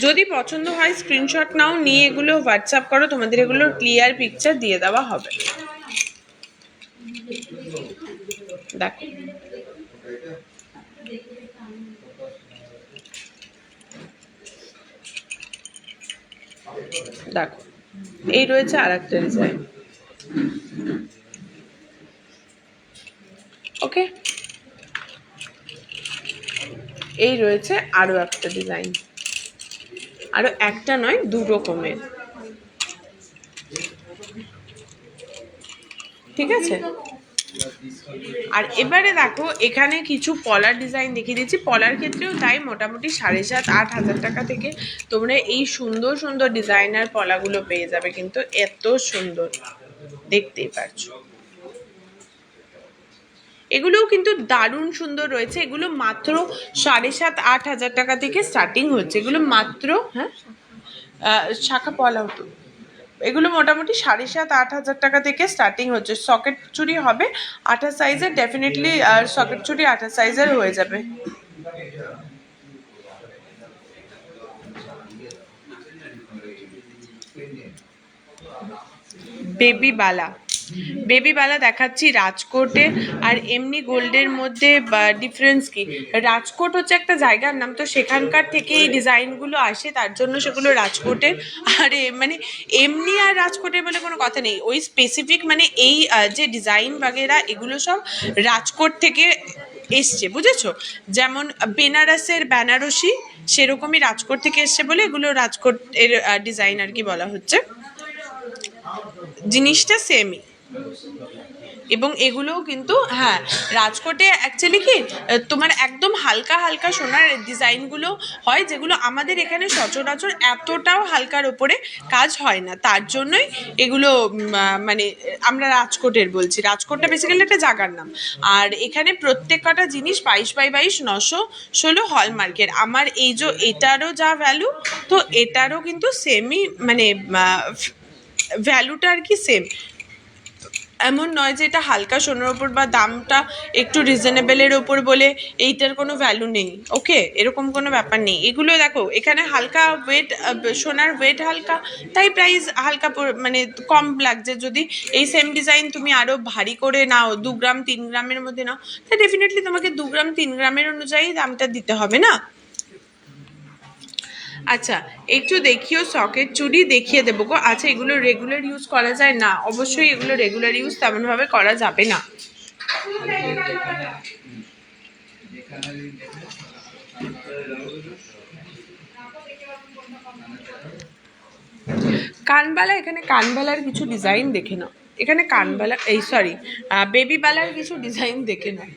যদি পছন্দ হয় স্ক্রিনশট নাও, নিয়ে এগুলো হোয়াটসঅ্যাপ করো, তোমাদের এগুলোর ক্লিয়ার পিকচার দিয়ে দেওয়া হবে। দেখো দেখো, এই রয়েছে আর একটা ডিজাইন। ওকে, এই রয়েছে আরো একটা ডিজাইন, আরো একটা নয়, দু রকমের। ঠিক আছে, আর এবারে দেখো এখানে কিছু পলার ডিজাইন দেখিয়ে দিচ্ছি। পলার ক্ষেত্রেও তাই, মোটামুটি 7,500-8,000 টাকা থেকে তোমরা এই সুন্দর সুন্দর ডিজাইনার পলাগুলো পেয়ে যাবে, কিন্তু এত সুন্দর, দেখতেই পাচ্ছ। এগুলোও কিন্তু দারুণ সুন্দর রয়েছে। এগুলো মাত্র 7,500-8,000 টাকা থেকে স্টার্টিং হচ্ছে। এগুলো মাত্র, হ্যাঁ শাখা পলাও তো, এগুলো মোটামুটি 7,500-8,000 টাকা থেকে স্টার্টিং হচ্ছে। সকেট চুড়ি হবে 28 সাইজের, ডেফিনেটলি সকেট চুড়ি 28 সাইজের হয়ে যাবে। বেবি বালা, বেবি বালা দেখাচ্ছি রাজকোটে আর এমনি গোল্ডের মধ্যে ডিফারেন্স কি? রাজকোট হচ্ছে একটা জায়গার নাম, তো সেখানকার থেকে এই ডিজাইনগুলো আসে, তার জন্য সেগুলো রাজকোটের। আর মানে এমনি আর রাজকোটের বলে কোনো কথা নেই, ওই স্পেসিফিক মানে এই যে ডিজাইন বাগেরা এগুলো সব রাজকোট থেকে এসছে, বুঝেছো? যেমন বেনারসের বেনারসি সেরকমই রাজকোট থেকে এসছে বলে এগুলো রাজকোটের ডিজাইন আর কি বলা হচ্ছে। জিনিসটা সেমই, এবং এগুলোও কিন্তু, হ্যাঁ রাজকোটে অ্যাকচুয়ালি কি তোমার একদম হালকা হালকা সোনার ডিজাইনগুলো হয়, যেগুলো আমাদের এখানে সচরাচর এতটাও হালকার ওপরে কাজ হয় না, তার জন্যই এগুলো মানে আমরা রাজকোটের বলছি। রাজকোটটা বেসিক্যালি একটা জায়গার নাম। আর এখানে প্রত্যেক কটা জিনিস 22x22 916 হলমার্কের। আমার এই যে এটারও যা ভ্যালু, তো এটারও কিন্তু সেমই, মানে ভ্যালুটা আর কি সেম। এমন নয় যে এটা হালকা সোনার ওপর বা দামটা একটু রিজনেবলের ওপর বলে এইটার কোনো ভ্যালু নেই। ওকে, এরকম কোনো ব্যাপার নেই। এগুলো দেখো এখানে হালকা ওয়েট, সোনার ওয়েট হালকা, তাই প্রাইস হালকা মানে কম লাগছে। যদি এই সেম ডিজাইন তুমি আরও ভারী করে নাও, 2 গ্রাম 3 গ্রামের মধ্যে নাও, তাই ডেফিনেটলি তোমাকে 2 গ্রাম 3 গ্রামের অনুযায়ী দামটা দিতে হবে না। আচ্ছা, একটু দেখিও সকেট চুড়ি দেখিয়ে দেবো গো। আচ্ছা, এগুলো রেগুলার ইউজ করা যায় না? অবশ্যই এগুলো রেগুলার ইউজ তেমনভাবে করা যাবে না। কানবালা, এখানে কানবালার কিছু ডিজাইন দেখে নাও। এখানে কানবালা, এই সরি বেবি বালার কিছু ডিজাইন দেখে নাও।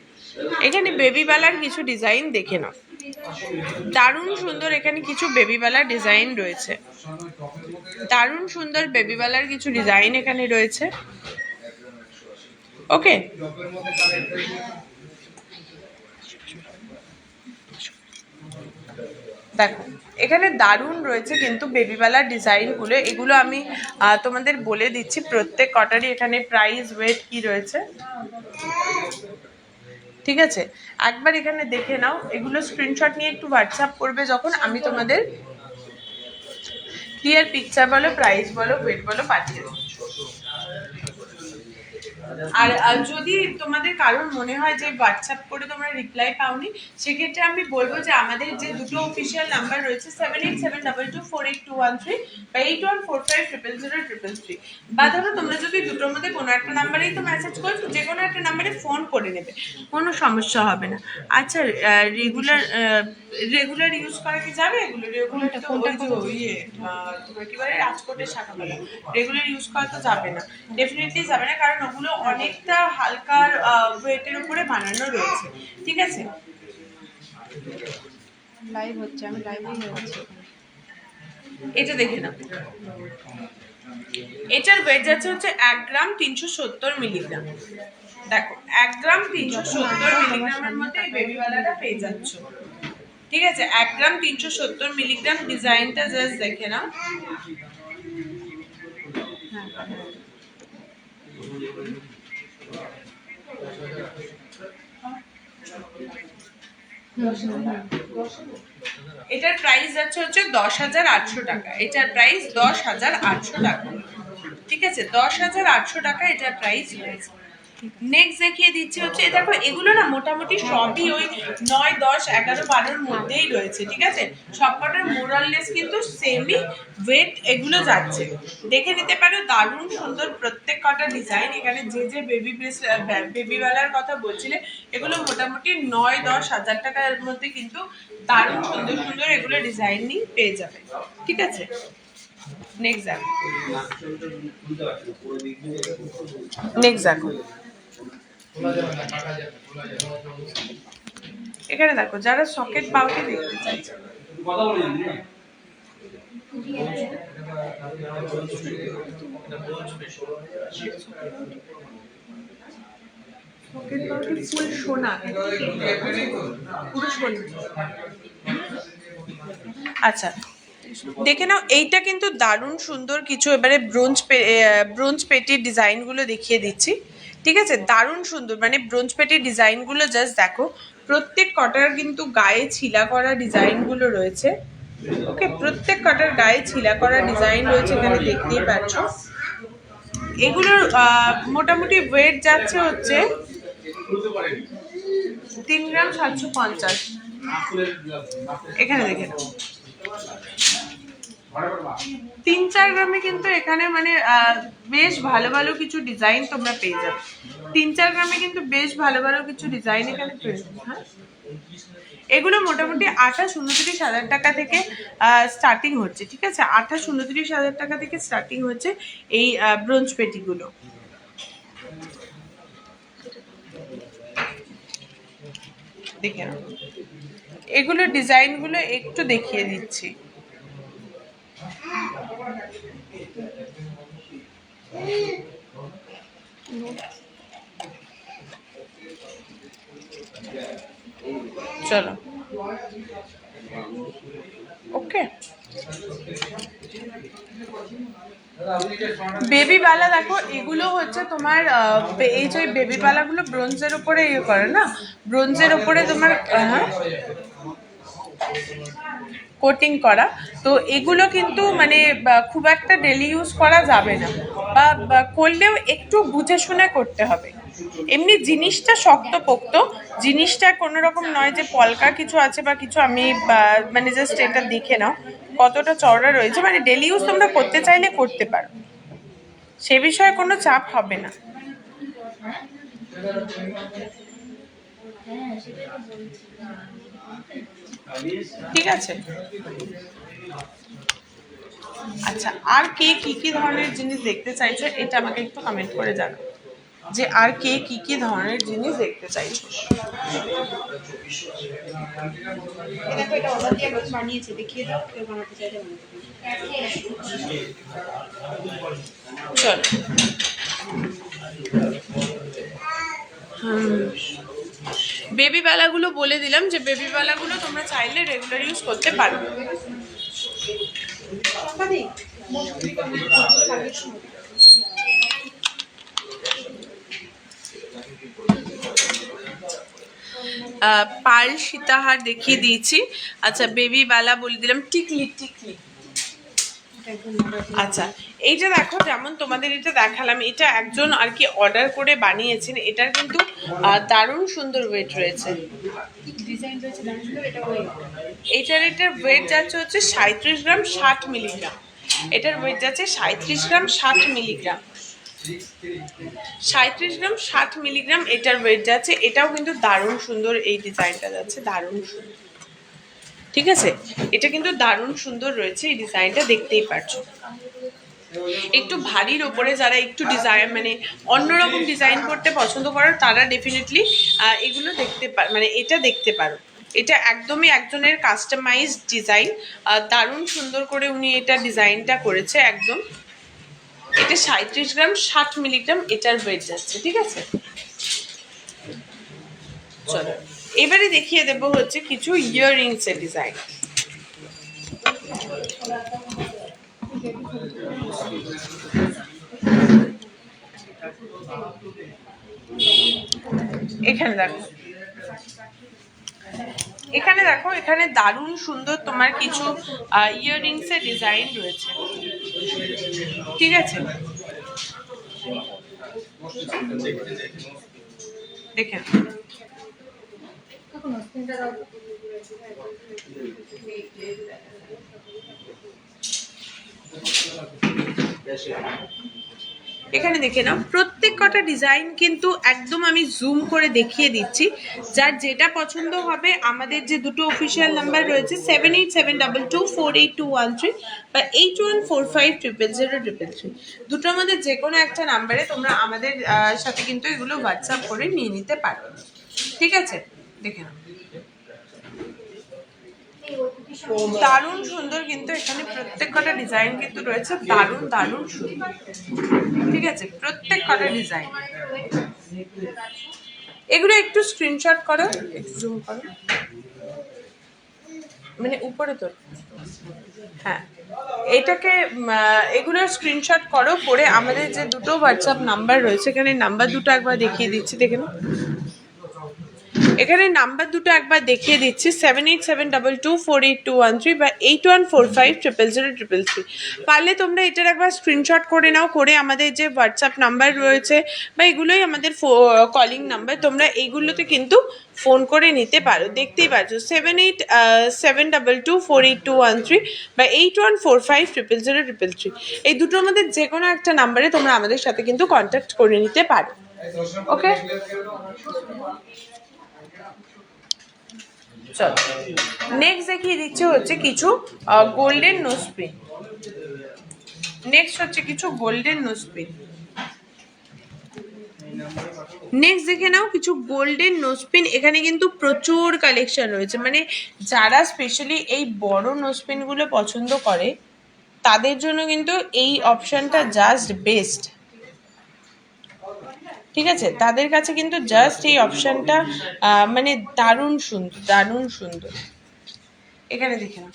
এখানে বেবি বালার কিছু ডিজাইন দেখে নাও, দারুণ সুন্দর। এখানে কিছু বেবিওয়ালার ডিজাইন রয়েছে, দারুণ সুন্দর বেবিওয়ালার কিছু ডিজাইন এখানে রয়েছে। ওকে, দেখো এখানে দারুণ রয়েছে কিন্তু বেবিওয়ালার ডিজাইনগুলো। এগুলো আমি তোমাদের বলে দিচ্ছি প্রত্যেক কটারই এখানে প্রাইস ওয়েট কি রয়েছে, ঠিক আছে? একবার এখানে দেখে নাও। এগুলো স্ক্রিনশট নিয়ে একটু হোয়াটসঅ্যাপ করবে যখন, আমি তোমাদের ক্লিয়ার পিকচার বলো, প্রাইস বলো, ওয়েট বলো পাঠিয়ে দেবো। আর যদি তোমাদের কারোর মনে হয় যে হোয়াটসঅ্যাপ করে তোমরা রিপ্লাই পাওনি, সেক্ষেত্রে আমি বলবো যে আমাদের যে দুটো অফিসিয়াল নাম্বার রয়েছে 7872248213 বা 8145000033, বা ধরো তোমরা যদি দুটোর মধ্যে কোনো একটা নাম্বারেই তো মেসেজ করছো, যে কোনো একটা নাম্বারে ফোন করে নেবে, কোনো সমস্যা হবে না। আচ্ছা, রেগুলার ইউজ করা কি যাবে? এগুলো রেগুলার ইয়ে তোমার কি বলে রাজকোটের শাখাগুলো রেগুলার ইউজ করা তো যাবে না, ডেফিনেটলি যাবে না, কারণ ওগুলো অনেকটা হালকার ওয়েটের উপরে বানানো রয়েছে। ঠিক আছে, লাইভ হচ্ছে, আমি লাইভেই হচ্ছে। এটা দেখে নাও। এটার ওয়েট যাচ্ছে হচ্ছে 1 গ্রাম 370 মিলিগ্রাম। দেখো 1 গ্রাম 370 মিলিগ্রামের মধ্যে এই বেবিওয়ালাটা পেয়ে যাচ্ছ। ঠিক আছে, 1 গ্রাম 370 মিলিগ্রাম। ডিজাইনটা জাস্ট দেখে নাও। এটার প্রাইস যাচ্ছে হচ্ছে 10,800 টাকা, এটার প্রাইস 10,800 টাকা। ঠিক আছে, 10,800 টাকা এটার প্রাইস রয়েছে। নেক্সট দেখিয়ে দিচ্ছি হচ্ছে দেখো, এগুলো না মোটামুটি সবই ওই 9, 10, 11, 12-র মধ্যেই রয়েছে। ঠিক আছে, সবকটার মোরাললেস কিন্তু সেমই ওয়েট এগুলো যাচ্ছে, দেখে নিতে পারো। দারুণ সুন্দর প্রত্যেক কটা ডিজাইন। এখানে যে যে বেবিওয়ালার কথা বলছিলে, এগুলো মোটামুটি 9, 10 হাজার টাকার মধ্যে কিন্তু দারুণ সুন্দর সুন্দর এগুলো ডিজাইনই পেয়ে যাবে। ঠিক আছে, নেক্সট দেখো, নেক্সট দেখো, এখানে দেখো যারা সকেট বাউটি দেখতে চাইছে, সকেট বাউটি ফুল সোনা, পুরো সোনা। আচ্ছা দেখে নাও, এইটা কিন্তু দারুণ সুন্দর কিছু। এবারে ব্রোঞ্জ পেটির ডিজাইনগুলো দেখিয়ে দিচ্ছি। ঠিক আছে, দারুণ সুন্দর, মানে ব্রোঞ্জ পেটির ডিজাইনগুলো জাস্ট দেখো। প্রত্যেক কটার কিন্তু গায়ে ছিলা করা ডিজাইনগুলো রয়েছে। ওকে, প্রত্যেক কটার গায়ে ছিলা করা ডিজাইন রয়েছে, এখানে দেখতেই পাচ্ছ। এগুলোর মোটামুটি ওয়েট যাচ্ছে হচ্ছে 3 গ্রাম 750। এখানে দেখে নাও 3-4 গ্রামে কিন্তু এখানে মানে বেশ ভালো ভালো কিছু ডিজাইন তোমরা পেয়ে যাবে। 3-4 গ্রামে কিন্তু বেশ ভালো ভালো কিছু ডিজাইন এখানে পেয়ে যাবে। হ্যাঁ, এগুলো মোটামুটি 28-29 হাজার টাকা থেকে স্টার্টিং হচ্ছে। ঠিক আছে, 28-29 হাজার টাকা থেকে স্টার্টিং হচ্ছে এই ব্রোঞ্জ পেটিগুলো। দেখে নাও, এগুলো ডিজাইনগুলো একটু দেখিয়ে দিচ্ছি। চলো, ওকে। বেবি বালা দেখো, এগুলো হচ্ছে তোমার এই যে বেবি বালাগুলো ব্রোঞ্জের উপরে ইয়ে করে না, ব্রোঞ্জের উপরে তোমার কোটিং করা। তো এগুলো কিন্তু মানে খুব একটা ডেলি ইউজ করা যাবে না, বা করলেও একটু বুঝে শুনে করতে হবে। এমনি জিনিসটা শক্তপোক্ত, জিনিসটা কোনো রকম নয় যে পলকা কিছু আছে বা কিছু। আমি মানে জাস্ট এটা দেখে নাও কতটা চওড়া রয়েছে, মানে ডেলি ইউজ তোমরা করতে চাইলে করতে পারো, সে বিষয়ে কোনো চাপ হবে না। ঠিক আছে, আচ্ছা আর কে কি কি ধরনের জিনিস দেখতে চাইছো এটা আমাকে একটু কমেন্ট করে জানো, যে আর কে কি কি ধরনের জিনিস দেখতে চাইছো। দেখো এটা অর্ডার দিয়ে একদম বানিয়েছি, দেখিয়ে দাও কেউ বানাতে চাইলে চলো, বেবি বালাগুলো বলে দিলাম যে বেবি বালাগুলো তোমরা চাইলে রেগুলার ইউজ করতে পারো। পার্ল সীতাহার দেখিয়ে দিয়েছি। আচ্ছা বেবি বালা বলে দিলাম, টিকলি টিকলি। আচ্ছা এইটা দেখো, যেমন তোমাদের এটা দেখালাম, এটা একজন আর কি অর্ডার করে বানিয়েছেন। এটার কিন্তু দারুণ সুন্দর ওয়েট রয়েছে, এটার ওয়েট যাচ্ছে হচ্ছে 37 গ্রাম 60 মিলিগ্রাম। এটার ওয়েট যাচ্ছে 37 গ্রাম 60 মিলিগ্রাম, 37 গ্রাম 60 মিলিগ্রাম এটার ওয়েট যাচ্ছে। এটাও কিন্তু দারুণ সুন্দর, এই ডিজাইনটা যাচ্ছে দারুণ সুন্দর। ঠিক আছে, এটা কিন্তু দারুণ সুন্দর রয়েছে, এই ডিজাইনটা দেখতেই পাচ্ছ। একটু ভারীর ওপরে যারা একটু ডিজাইন মানে অন্যরকম ডিজাইন করতে পছন্দ করো, তারা ডেফিনেটলি এগুলো দেখতে মানে এটা দেখতে পারো। এটা একদমই একজনের কাস্টমাইজড ডিজাইন, দারুণ সুন্দর করে উনি এটা ডিজাইনটা করেছে একদম। এটা 37 গ্রাম 60 মিলিগ্রাম এটার ওয়েট যাচ্ছে। ঠিক আছে, চলো এবারে দেখিয়ে দেবো হচ্ছে কিছু ইয়াররিংস এর ডিজাইন। এখানে দেখো, এখানে দেখো, এখানে দারুণ সুন্দর তোমার কিছু ইয়াররিংস এর ডিজাইন রয়েছে, ঠিক আছে, দেখে নাও। এখানে দেখে নাও, প্রত্যেক কটা ডিজাইন কিন্তু একদম আমি জুম করে দেখিয়ে দিচ্ছি। যার যেটা পছন্দ হবে, আমাদের যে দুটো অফিসিয়াল নাম্বার রয়েছে 7872248213 বা 8145000033, দুটোর মধ্যে যে কোনো একটা নাম্বারে তোমরা আমাদের সাথে কিন্তু এগুলো হোয়াটসঅ্যাপ করে নিয়ে নিতে পারো, ঠিক আছে। দেখে নাও, দারুণ সুন্দর কিন্তু এখানে প্রত্যেক কটা ডিজাইন কিন্তু রয়েছে, দারুণ দারুণ সুন্দর, ঠিক আছে, প্রত্যেক কটা ডিজাইন। এগুলো একটু স্ক্রিনশট করো, একটু জুম করো, মানে উপরে তো, হ্যাঁ, এটাকে এগুলোর স্ক্রিনশট করো, করে আমাদের যে দুটো হোয়াটসঅ্যাপ নাম্বার রয়েছে, এখানে নাম্বার দুটো একবার দেখিয়ে দিচ্ছি, দেখে নাও। এখানে নাম্বার দুটো একবার দেখিয়ে দিচ্ছি, 7872248213 বা 8145000033। পারলে তোমরা এটার একবার স্ক্রিনশট করে নাও, করে আমাদের যে হোয়াটসঅ্যাপ নাম্বার রয়েছে বা এগুলোই আমাদের কলিং নাম্বার, তোমরা এইগুলোতে কিন্তু ফোন করে নিতে পারো, দেখতেই পাচ্ছ 7872248213 বা 8145000033। এই দুটোর মধ্যে যে কোনো একটা নাম্বারে তোমরা আমাদের সাথে কিন্তু কন্ট্যাক্ট করে নিতে পারো, ওকে। চলো, নেক্সট দেখিয়ে দিচ্ছে হচ্ছে কিছু গোল্ডেন নোজপিন। নেক্সট হচ্ছে কিছু গোল্ডেন নোজপিন। নেক্সট দেখে নাও, কিছু গোল্ডেন নোজপিন। এখানে কিন্তু প্রচুর কালেকশন রয়েছে, মানে যারা স্পেশালি এই বড় নোজপিনগুলো পছন্দ করে তাদের জন্য কিন্তু এই অপশনটা জাস্ট বেস্ট, ঠিক আছে, তাদের কাছে কিন্তু জাস্ট এই অপশনটা মানে দারুণ সুন্দর, দারুণ সুন্দর। এখানে দেখে নাও,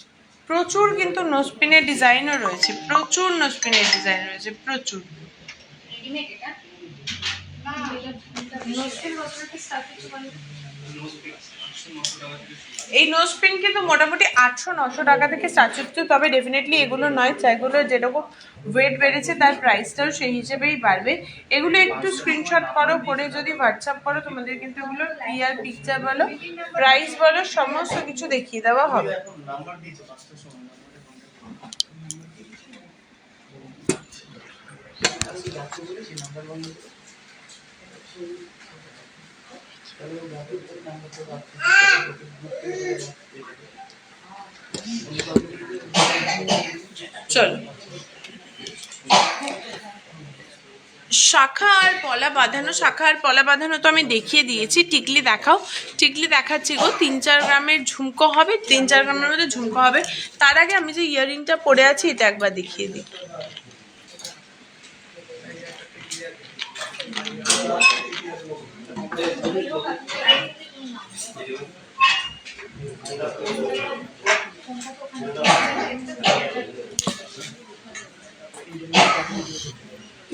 প্রচুর কিন্তু নোজপিনের ডিজাইনও রয়েছে, প্রচুর নোজপিনের ডিজাইন রয়েছে, প্রচুর। এই নোজপিন কিন্তু মোটামুটি 800-900 টাকা থেকে স্টার্ট হচ্ছে, তবে ডেফিনেটলি এগুলো নয়, যেগুলো যেরকম ওয়েট বেড়েছে তার প্রাইসটাও সেই হিসেবেই বাড়বে। এগুলো একটু স্ক্রিনশট করো, করে যদি হোয়াটসঅ্যাপ করো তোমাদের কিন্তু এগুলো ক্লিয়ার পিকচার বলো, প্রাইস বলো, সমস্ত কিছু দেখিয়ে দেওয়া হবে। চলো, শাখা আর পলা বাঁধানো, শাখা আর পলা বাঁধানো তো আমি দেখিয়ে দিয়েছি। টিকলি দেখাও, টিকলি দেখাচ্ছি গো। 3-4 গ্রামের ঝুমকো হবে, 3-4 গ্রামের মধ্যে ঝুমকো হবে। তার আগে আমি যে ইয়াররিংটা পরে আছি এটা একবার দেখিয়ে দিই।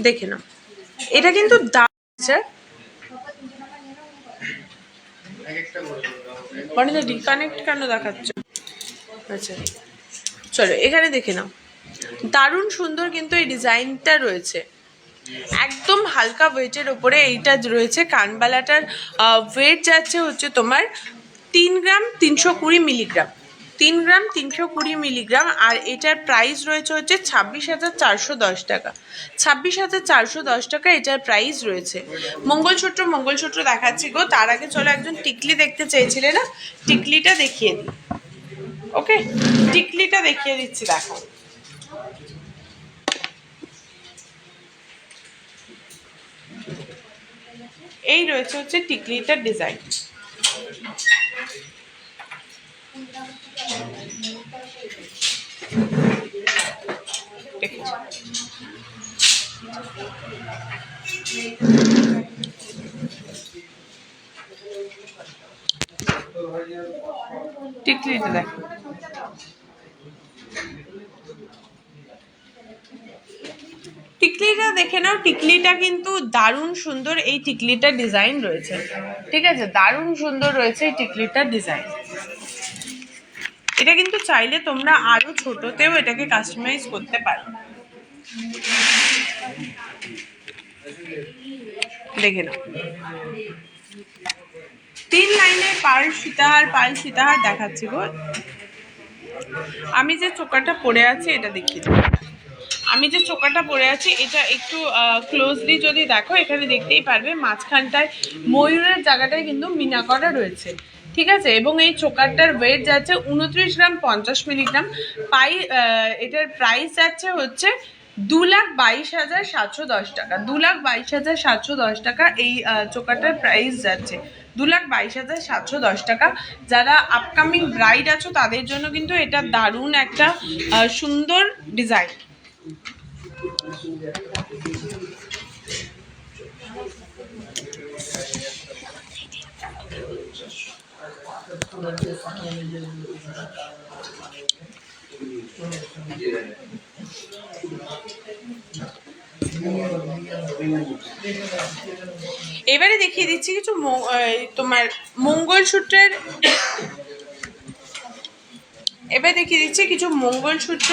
দেখে নাও, এটা কিন্তু মানে ডিকানেক্ট কেন দেখাচ্ছ? আচ্ছা চলো, এখানে দেখে নাও, দারুণ সুন্দর কিন্তু এই ডিজাইনটা রয়েছে, একদম হালকা ওয়েটের ওপরে এইটা রয়েছে। কানবালাটার ওয়েট যাচ্ছে হচ্ছে তোমার 3 গ্রাম 320 মিলিগ্রাম, 3 গ্রাম 320 মিলিগ্রাম। আর এটার প্রাইস রয়েছে হচ্ছে 26,410 টাকা, 26,410 টাকা এটার প্রাইস রয়েছে। মঙ্গলসূত্র, মঙ্গলসূত্র দেখাচ্ছি গো। তার আগে চলো, একজন টিকলি দেখতে চেয়েছিলে না, টিকলিটা দেখিয়ে দিই, ওকে, টিকলিটা দেখিয়ে দিচ্ছি, দেখো। এই রয়েছে হচ্ছে টিকলিটার ডিজাইন, টিকলিটা দেখো, টিকলিটা দেখে নাও, টিকলিটা কিন্তু দারুণ সুন্দর এই টিকলিটার ডিজাইন রয়েছে, ঠিক আছে, দারুণ সুন্দর রয়েছে এই টিকলিটার ডিজাইন। এটা কিন্তু চাইলে তোমরা আরো ছোটতেও এটাকে কাস্টমাইজ করতে পারো। দেখে নাও 3 লাইনে পার্ল সীতাহার দেখাচ্ছি গো। আমি যে চোকাটা পরে আছি এটা দেখিয়ে দেবো। আমি যে চোকাটা পরে আছি এটা একটু ক্লোজলি যদি দেখো এখানে দেখতেই পারবে মাঝখানটায় ময়ূরের জায়গাটায় কিন্তু মিনা করা রয়েছে, ঠিক আছে। এবং এই চোকারটার ওয়েট যাচ্ছে 29 গ্রাম 50 মিলিগ্রাম। এটার প্রাইস যাচ্ছে হচ্ছে 2,22,710 টাকা। 2,22,710 টাকা এই চোকারটার প্রাইস যাচ্ছে, 2,22,710 টাকা। যারা আপকামিং ব্রাইড আছো তাদের জন্য কিন্তু এটা দারুণ একটা সুন্দর ডিজাইন। এবারে দেখিয়ে দিচ্ছি কিছু তোমার মঙ্গলসূত্রের, এবার দেখিয়ে দিচ্ছি কিছু মঙ্গলসূত্র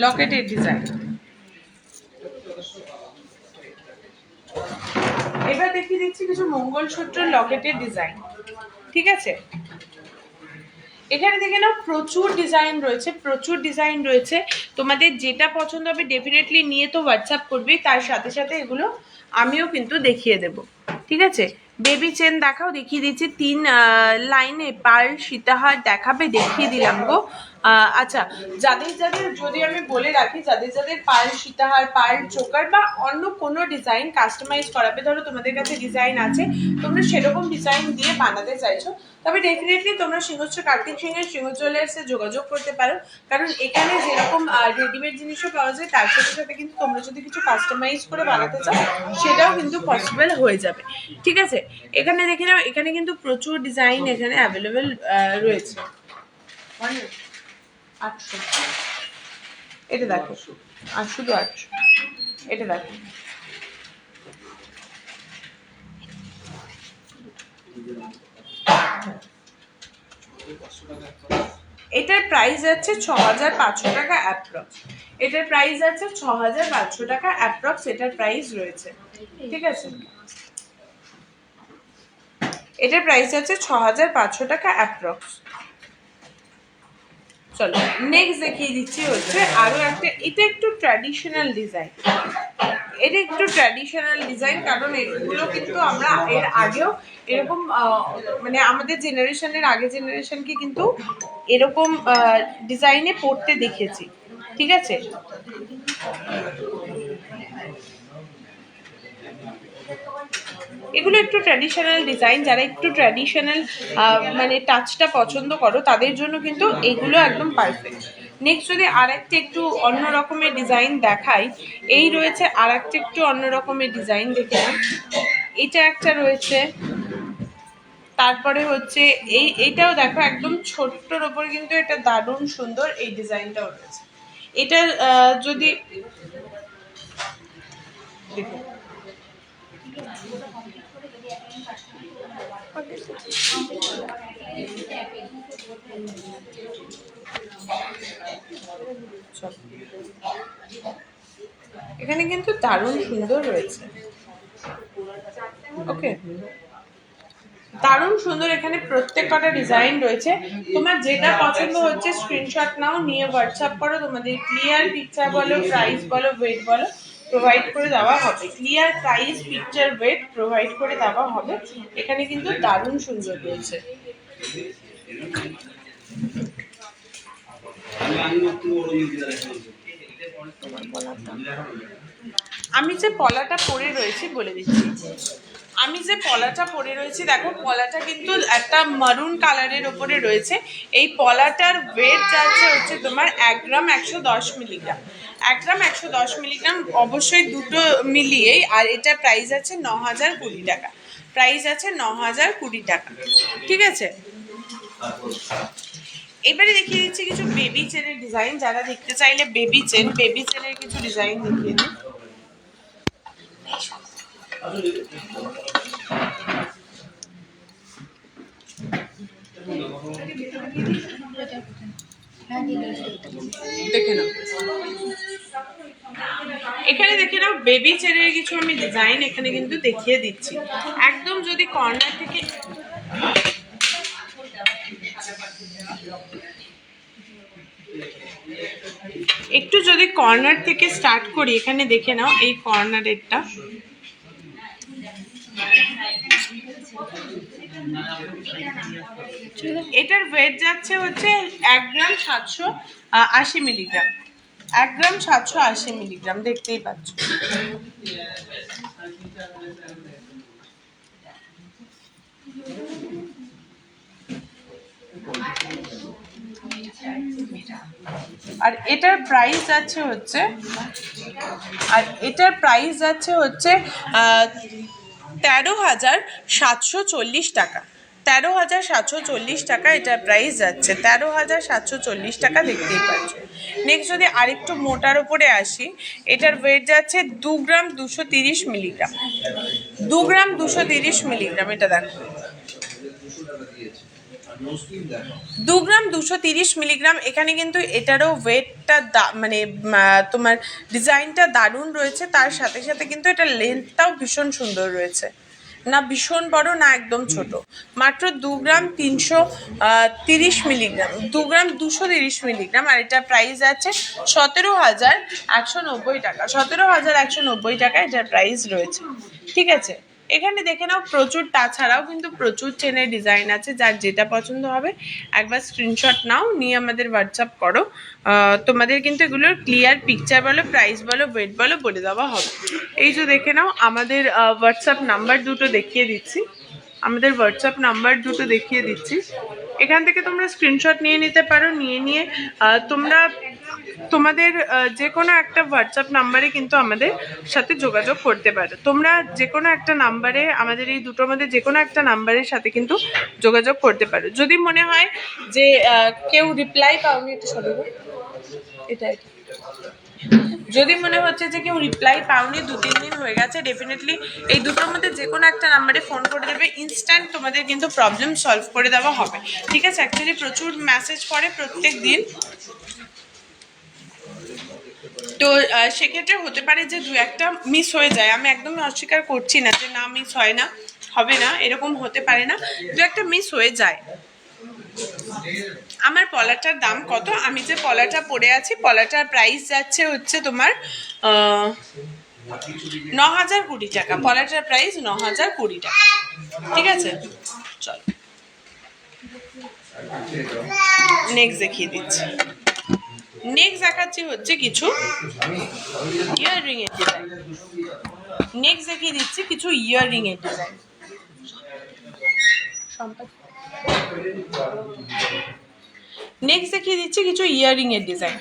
লকেটের ডিজাইন। এবার দেখিয়ে দিচ্ছি কিছু মঙ্গলসূত্র লকেটের ডিজাইন, ঠিক আছে। এখানে দেখে নাও প্রচুর ডিজাইন রয়েছে, তোমাদের যেটা পছন্দ হবে ডেফিনেটলি নিয়ে তো হোয়াটসঅ্যাপ করবে, তার সাথে সাথে এগুলো আমিও কিন্তু দেখিয়ে দেব, ঠিক আছে। বেবি চেন দেখাও, দেখিয়ে দিচ্ছি 3 লাইনে পার্ল সীতাহার দেখাবে, দেখিয়ে দিলাম গো। আচ্ছা, যাদের যদি আমি বলে রাখি, যাদের পার্ল সীতাহার, পার্ল চোকার বা অন্য কোনো ডিজাইন কাস্টমাইজ করাবে, ধরো তোমাদের কাছে ডিজাইন আছে, তোমরা সেরকম ডিজাইন দিয়ে বানাতে চাইছো, তবে ডেফিনেটলি তোমরা সিংহশ্রী কার্তিক সিংহের সিংহ জুয়েলার্সে যোগাযোগ করতে পারো। কারণ এখানে যেরকম রেডিমেড জিনিসও পাওয়া যায়, তার সাথে সাথে কিন্তু তোমরা যদি কিছু কাস্টমাইজ করে বানাতে চাও সেটাও কিন্তু পসিবল হয়ে যাবে, ঠিক আছে। এখানে দেখে নাও, এখানে কিন্তু প্রচুর ডিজাইন এখানে অ্যাভেলেবেল রয়েছে। 800, এটা দেখো, আর শুধু 800, এটা দেখো। এটার প্রাইস যাচ্ছে 6,500 টাকা অ্যাপ্রক্স। এটার প্রাইস যাচ্ছে 6,500 টাকা অ্যাপ্রক্স, এটার প্রাইস রয়েছে, ঠিক আছে। এটার প্রাইস যাচ্ছে 6,500 টাকা অ্যাপ্রক্স। চলো নেক্সট দেখিয়ে দিচ্ছি হচ্ছে আরো একটা, এটা একটু ট্র্যাডিশনাল ডিজাইন, কারণ এগুলো কিন্তু আমরা এর আগেও এরকম মানে আমাদের জেনারেশনকে কিন্তু এরকম ডিজাইনে পড়তে দেখেছি, ঠিক আছে। এগুলো একটু ট্র্যাডিশনাল ডিজাইন, যারা একটু ট্র্যাডিশনাল মানে টাচটা পছন্দ করো তাদের জন্য কিন্তু এগুলো একদম পারফেক্ট। নেক্সট যদি আর একটা একটু অন্য রকমের ডিজাইন দেখাই, এই রয়েছে আর একটা একটু অন্য রকমের ডিজাইন, দেখে এটা একটা রয়েছে, তারপরে হচ্ছে এইটাও দেখো একদম ছোট্টর ওপর কিন্তু এটা দারুণ সুন্দর এই ডিজাইনটাও রয়েছে। এটা যদি দেখো এখানে কিন্তু দারুণ সুন্দর রয়েছে, ওকে, দারুণ সুন্দর। এখানে প্রত্যেক কটা ডিজাইন রয়েছে, তোমার যেটা পছন্দ হচ্ছে স্ক্রিনশট নাও, নিয়ে হোয়াটসঅ্যাপ করো, তোমাদের ক্লিয়ার পিকচার বলো, প্রাইস বলো, ওয়েট বলো, প্রোভাইড করে দেওয়া হবে। Clear price, picture, weight provide করে দেওয়া হবে। এখানে কিন্তু দারুণ সুন্দর রয়েছে। আমি যে পলাটা পরে রয়েছি বলে দিচ্ছি, দেখো পলাটা কিন্তু একটা মারুন কালারের ওপরে রয়েছে। এই পলাটার ওয়েট যাচ্ছে হচ্ছে তোমার 1 গ্রাম 110 মিলিগ্রাম, 1 গ্রাম 110 মিলিগ্রাম, অবশ্যই দুটো মিলিয়েই। আর এটা প্রাইস আছে 9,020 টাকা, প্রাইস আছে 9,020 টাকা, ঠিক আছে। এবারে দেখিয়ে দিচ্ছি কিছু বেবি চেনের ডিজাইন, যারা দেখতে চাইলে বেবি চেনের কিছু ডিজাইন দেখিয়ে দিই। দেখে নাও, এখানে দেখে নাও বেবি চেনের কিছু আমি ডিজাইন এখানে কিন্তু দেখিয়ে দিচ্ছি। একদম যদি কর্নার থেকে একটু যদি কর্নার থেকে স্টার্ট করি, এখানে দেখে নাও এই কর্নারেরটা, এটার ওয়েট যাচ্ছে হচ্ছে 1 গ্রাম 780 মিলিগ্রাম, 1 গ্রাম 780 মিলিগ্রাম, দেখতেই পাচ্ছ। আর এটার প্রাইস যাচ্ছে হচ্ছে 13,740 টাকা, 13,740 টাকা এটার প্রাইস যাচ্ছে, 13,740 টাকা, দেখতেই পাচ্ছ। নেক্সট যদি আরেকটু মোটার উপরে আসি, এটার ওয়েট যাচ্ছে 2 গ্রাম 230 মিলিগ্রাম, 2 গ্রাম 230 মিলিগ্রাম, এটা দেখো 2 গ্রাম 230 মিলিগ্রাম। এখানে কিন্তু এটারও ওয়েটটা মানে তোমার ডিজাইনটা দারুণ রয়েছে, তার সাথে সাথে কিন্তু এটা লেন্থটাও ভীষণ সুন্দর রয়েছে, না ভীষণ বড় না একদম ছোট, মাত্র 2 গ্রাম 330 মিলিগ্রাম, 2 গ্রাম 230 মিলিগ্রাম। আর এটা প্রাইস আছে 17,190 টাকা, 17,190 টাকা এটার প্রাইস রয়েছে, ঠিক আছে। এখানে দেখে নাও প্রচুর, তাছাড়াও কিন্তু প্রচুর চেনের ডিজাইন আছে, যার যেটা পছন্দ হবে একবার স্ক্রিনশট নাও, নিয়ে আমাদের হোয়াটসঅ্যাপ করো, তোমাদের কিন্তু এগুলোর ক্লিয়ার পিকচার বলো, প্রাইস বলো, ওয়েট বলো বলে দেওয়া হবে। এই যে দেখে নাও আমাদের হোয়াটসঅ্যাপ নাম্বার দুটো দেখিয়ে দিচ্ছি, এখান থেকে তোমরা স্ক্রিনশট নিয়ে নিতে পারো, নিয়ে তোমরা তোমাদের যে কোনো একটা হোয়াটসঅ্যাপ নাম্বারে কিন্তু আমাদের সাথে যোগাযোগ করতে পারো, তোমরা যে কোনো একটা নাম্বারে, আমাদের এই দুটোর মধ্যে যে কোনো একটা নাম্বারের সাথে কিন্তু যোগাযোগ করতে পারো। যদি মনে হয় যে কেউ রিপ্লাই পাওনি, একটু সরে এটা যদি মনে হচ্ছে যে কেউ রিপ্লাই পাওনি, 2-3 দিন হয়ে গেছে, ডেফিনেটলি এই দুটোর মধ্যে যে কোনো একটা নাম্বারে ফোন করে দেবে, ইনস্ট্যান্ট তোমাদের কিন্তু প্রবলেম সলভ করে দেওয়া হবে, ঠিক আছে। অ্যাকচুয়ালি প্রচুর মেসেজ করে প্রত্যেক দিন, তো সেক্ষেত্রে হতে পারে যে 2-1টা মিস হয়ে যায়, আমি একদমই অস্বীকার করছি না যে না মিস হয় না, হবে না, এরকম হতে পারে না, 2-1টা মিস হয়ে যায়। আমার পলাটার দাম কত, আমি যে পলাটা পরে আছি, পলাটার প্রাইস যাচ্ছে হচ্ছে তোমার 9,020 টাকা, পলাটার প্রাইস 9,020 টাকা, ঠিক আছে। চল নেক্সট দেখিয়ে দিচ্ছি, নেক্সট দেখাচ্ছি হচ্ছে কিছু ইয়াররিং এর ডিজাইন, নেক্সট দেখিয়ে দিচ্ছি কিছু ইয়াররিং এর ডিজাইন, নেক্সট দেখিয়ে দিচ্ছি কিছু ইয়াররিং এর ডিজাইন।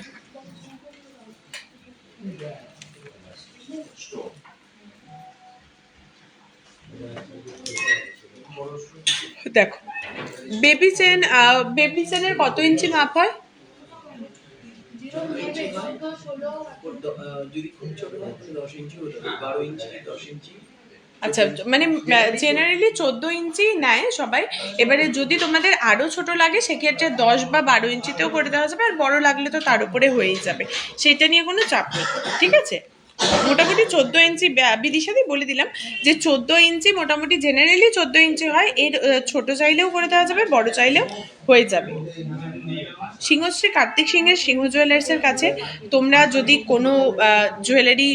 দেখো বেবি চেনের কত ইঞ্চি মাপ হয়, আচ্ছা মানে জেনারেলি 14 ইঞ্চি নেয় সবাই, এবারে যদি তোমাদের আরো ছোট লাগে সেক্ষেত্রে 10 বা 12 ইঞ্চিতেও করে দেওয়া যাবে, আর বড় লাগলে তো তার উপরে হয়েই যাবে, সেটা নিয়ে কোনো চাপ নেই, ঠিক আছে। মোটামুটি 14 ইঞ্চি, বিদিশাদি বলে দিলাম যে 14 ইঞ্চি মোটামুটি জেনারেলি 14 ইঞ্চি হয়, এর ছোট চাইলেও করে দেওয়া যাবে, বড় চাইলেও হয়ে যাবে। সিংহশ্রী কার্তিক সিংহের সিংহ জুয়েলার্সের কাছে তোমরা যদি কোনো জুয়েলারি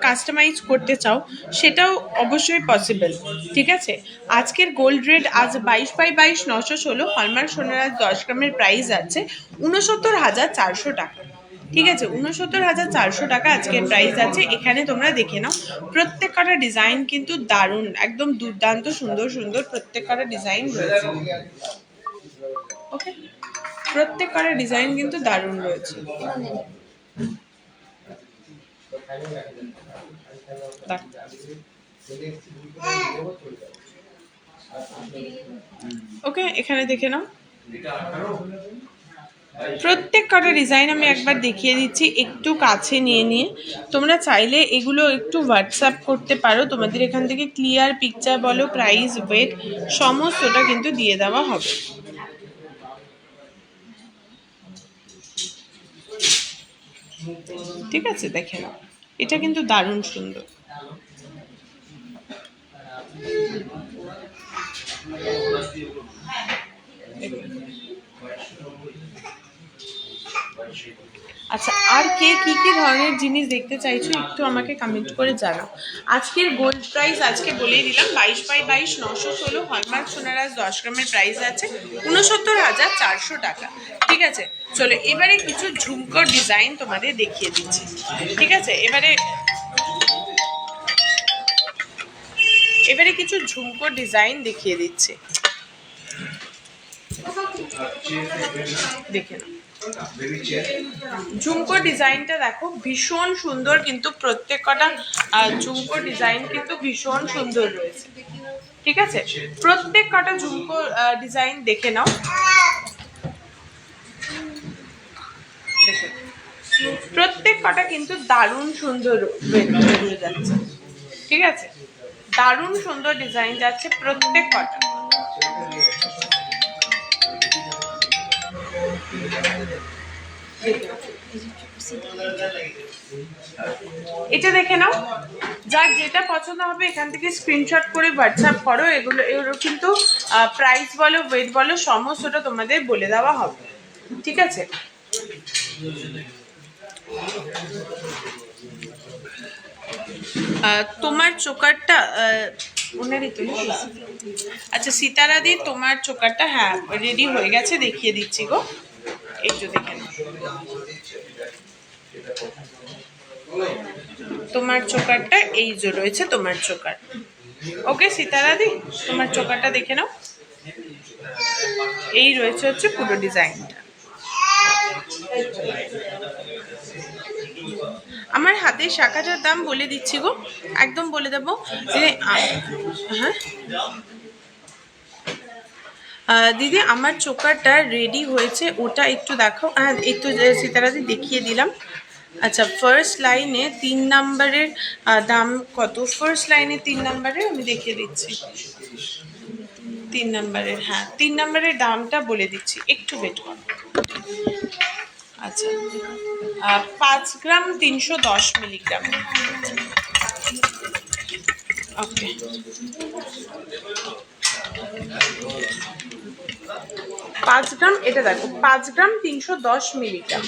কাস্টমাইজ করতে চাও সেটাও অবশ্যই পসিবল, ঠিক আছে। আজকের গোল্ড রেট আজ 22/22 916, হলমার্ক সোনার 10 গ্রামের প্রাইস আছে 69,400 টাকা, ঠিক আছে, 69,400 টাকা আজকের প্রাইস আছে। এখানে তোমরা দেখে নাও প্রত্যেক কটা ডিজাইন কিন্তু দারুণ, একদম দুর্দান্ত সুন্দর সুন্দর প্রত্যেক কটা ডিজাইন রয়েছে, ওকে, প্রত্যেক কটা ডিজাইন কিন্তু দারুণ রয়েছে। ওকে, এখানে দেখে নাও প্রত্যেক কটা ডিজাইন আমি একবার দেখিয়ে দিচ্ছি একটু কাছে নিয়ে নিয়ে। তোমরা চাইলে এগুলো একটু হোয়াটসঅ্যাপ করতে পারো, তোমাদের এখান থেকে ক্লিয়ার পিকচার বলো, প্রাইস, ওয়েট সমস্তটা কিন্তু দিয়ে দেওয়া হবে। ঠিক আছে, দেখে নাও, এটা কিন্তু দারুণ সুন্দর। আচ্ছা, আর কে কি কি ধরনের জিনিস দেখতে চাইছো একটু আমাকে কমেন্ট করে জানাও। আজকের গোল্ড প্রাইস আজকে বলেই দিলাম, 22/22 916 হলমার্ক সোনারাজ 10 গ্রামের প্রাইস আছে 69,400 টাকা। ঠিক আছে, চলো এবারে কিছু ঝুমকোর ডিজাইন তোমাদের দেখিয়ে দিচ্ছি। ঠিক আছে, এবারে কিছু ঝুমকোর ডিজাইন দেখিয়ে দিচ্ছি, দেখে নাও। ঝুমকো ডিজাইনটা দেখো ভীষণ সুন্দর, কিন্তু প্রত্যেক কটা ঝুমকো ডিজাইন কিন্তু ভীষণ সুন্দর রয়েছে। ঠিক আছে, প্রত্যেক কটা ঝুমকো ডিজাইন দেখে নাও, দেখে প্রত্যেক কটা কিন্তু দারুণ সুন্দর হয়ে যাচ্ছে। ঠিক আছে, দারুণ সুন্দর ডিজাইন যাচ্ছে প্রত্যেক কটা। এটা দেখে নাও, যার যেটা পছন্দ হবে এখান থেকে স্ক্রিনশট করে হোয়াটসঅ্যাপ করো। এগুলো কিন্তু প্রাইস বলো, ওয়েট বলো সমস্তটা তোমাদের বলে দেওয়া হবে। ঠিক আছে, তোমার চোকারটা ওনারই তো। আচ্ছা সীতারাদি, তোমার চোকারটা হ্যাঁ রেডি হয়ে গেছে, দেখিয়ে দিচ্ছি গো, একটু দেখে নাও। তোমার চোকারটা এই যে রয়েছে তোমার চোকার। ওকে সীতারাদি, তোমার চোকারটা দেখে নাও, এই রয়েছে হচ্ছে পুরো ডিজাইনটা। আমার হাতের শাখাটার দাম বলে দিচ্ছি গো, একদম বলে দেবো যে হ্যাঁ দিদি আমার চোকারটা রেডি হয়েছে, ওটা একটু দেখো। হ্যাঁ একটু সীতারাদি দেখিয়ে দিলাম। আচ্ছা ফার্স্ট লাইনে 3 নাম্বারের দাম কত? ফার্স্ট লাইনে 3 নাম্বারের আমি দেখিয়ে দিচ্ছি, 3 নাম্বারের, হ্যাঁ 3 নাম্বারের দামটা বলে দিচ্ছি, একটু ওয়েট করো। আচ্ছা 5 গ্রাম 310 মিলিগ্রাম। ওকে, 5 গ্রাম, এটা দেখো 5 গ্রাম 310 মিলিগ্রাম।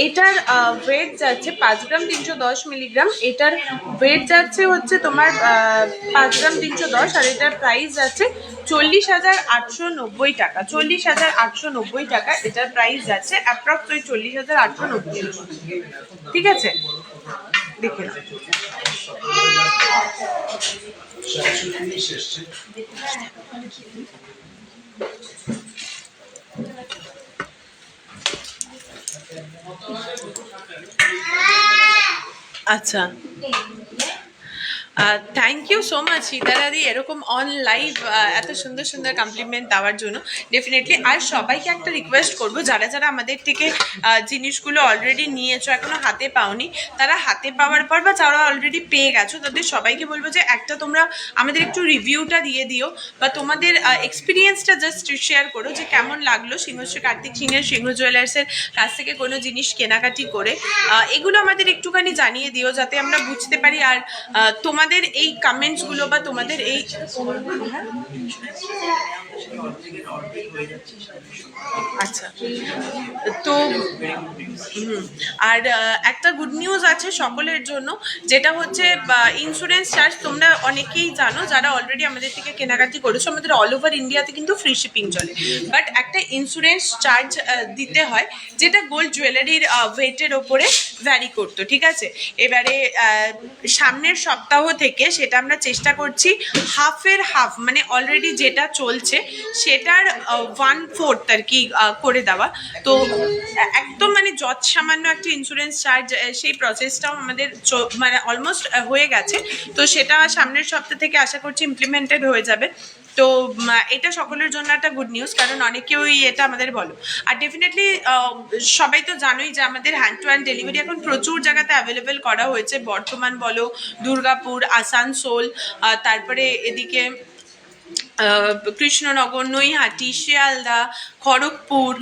এটার ওয়েট যাচ্ছে 5 গ্রাম 310 মিলিগ্রাম, এটার ওয়েট যাচ্ছে হচ্ছে তোমার 5 গ্রাম 310, আর এটার প্রাইস যাচ্ছে 40,890 টাকা। 40,890 টাকা এটার প্রাইস যাচ্ছে, অ্যাপ্রক্স ওই 40,890। ঠিক আছে, দেখে নাও। আচ্ছা থ্যাংক ইউ সো মাচ সীতারাদি, এরকম অন লাইভ এত সুন্দর সুন্দর কমপ্লিমেন্ট দেওয়ার জন্য। ডেফিনেটলি আর সবাইকে একটা রিকোয়েস্ট করবো, যারা যারা আমাদের থেকে জিনিসগুলো অলরেডি নিয়েছো এখনো হাতে পাওনি, তারা হাতে পাওয়ার পর বা যারা অলরেডি পেয়ে গেছো তাদের সবাইকে বলবো যে একটা তোমরা আমাদের একটু রিভিউটা দিয়ে দিও, বা তোমাদের এক্সপিরিয়েন্সটা জাস্ট শেয়ার করো যে কেমন লাগলো সিংহশ্রী কার্তিক সিংহের সিংহ জুয়েলার্সের কাছ থেকে কোনো জিনিস কেনাকাটি করে। এগুলো আমাদের একটুখানি জানিয়ে দিও যাতে আমরা বুঝতে পারি, আর তোমাদের এই কমেন্টসগুলো বা তোমাদের এই আচ্ছা তো আর একটা গুড নিউজ আছে সকলের জন্য, যেটা হচ্ছে ইন্স্যুরেন্স চার্জ তোমরা অনেকেই জানো যারা অলরেডি আমাদের থেকে কেনাকাটি করেছো, আমাদের অল ওভার ইন্ডিয়াতে কিন্তু ফ্রি শিপিং চলে, বাট একটা ইন্স্যুরেন্স চার্জ দিতে হয় যেটা গোল্ড জুয়েলারির ওয়েটের ওপরে ভ্যারি করতো। ঠিক আছে, এবারে সামনের সপ্তাহ থেকে সেটা আমরা চেষ্টা করছি হাফের হাফ, মানে অলরেডি যেটা চলছে সেটার 1/4 আর কি করে দেওয়া। তো একদম মানে যত সামান্য একটা ইন্স্যুরেন্স চার্জ, সেই প্রসেসটাও আমাদের মানে অলমোস্ট হয়ে গেছে। তো সেটা সামনের সপ্তাহ থেকে আশা করছি ইমপ্লিমেন্টেড হয়ে যাবে। তো এটা সকলের জন্য একটা গুড নিউজ, কারণ অনেকেই এটা আমাদের বলো। আর ডেফিনেটলি সবাই তো জানোই যে আমাদের হ্যান্ড টু হ্যান্ড ডেলিভারি এখন প্রচুর জায়গাতে অ্যাভেলেবেল করা হয়েছে, বর্ধমান বলো, দুর্গাপুর, আসানসোল, তারপরে এদিকে কৃষ্ণনগর, নৈহাটি, শিয়ালদা, খড়গপুর,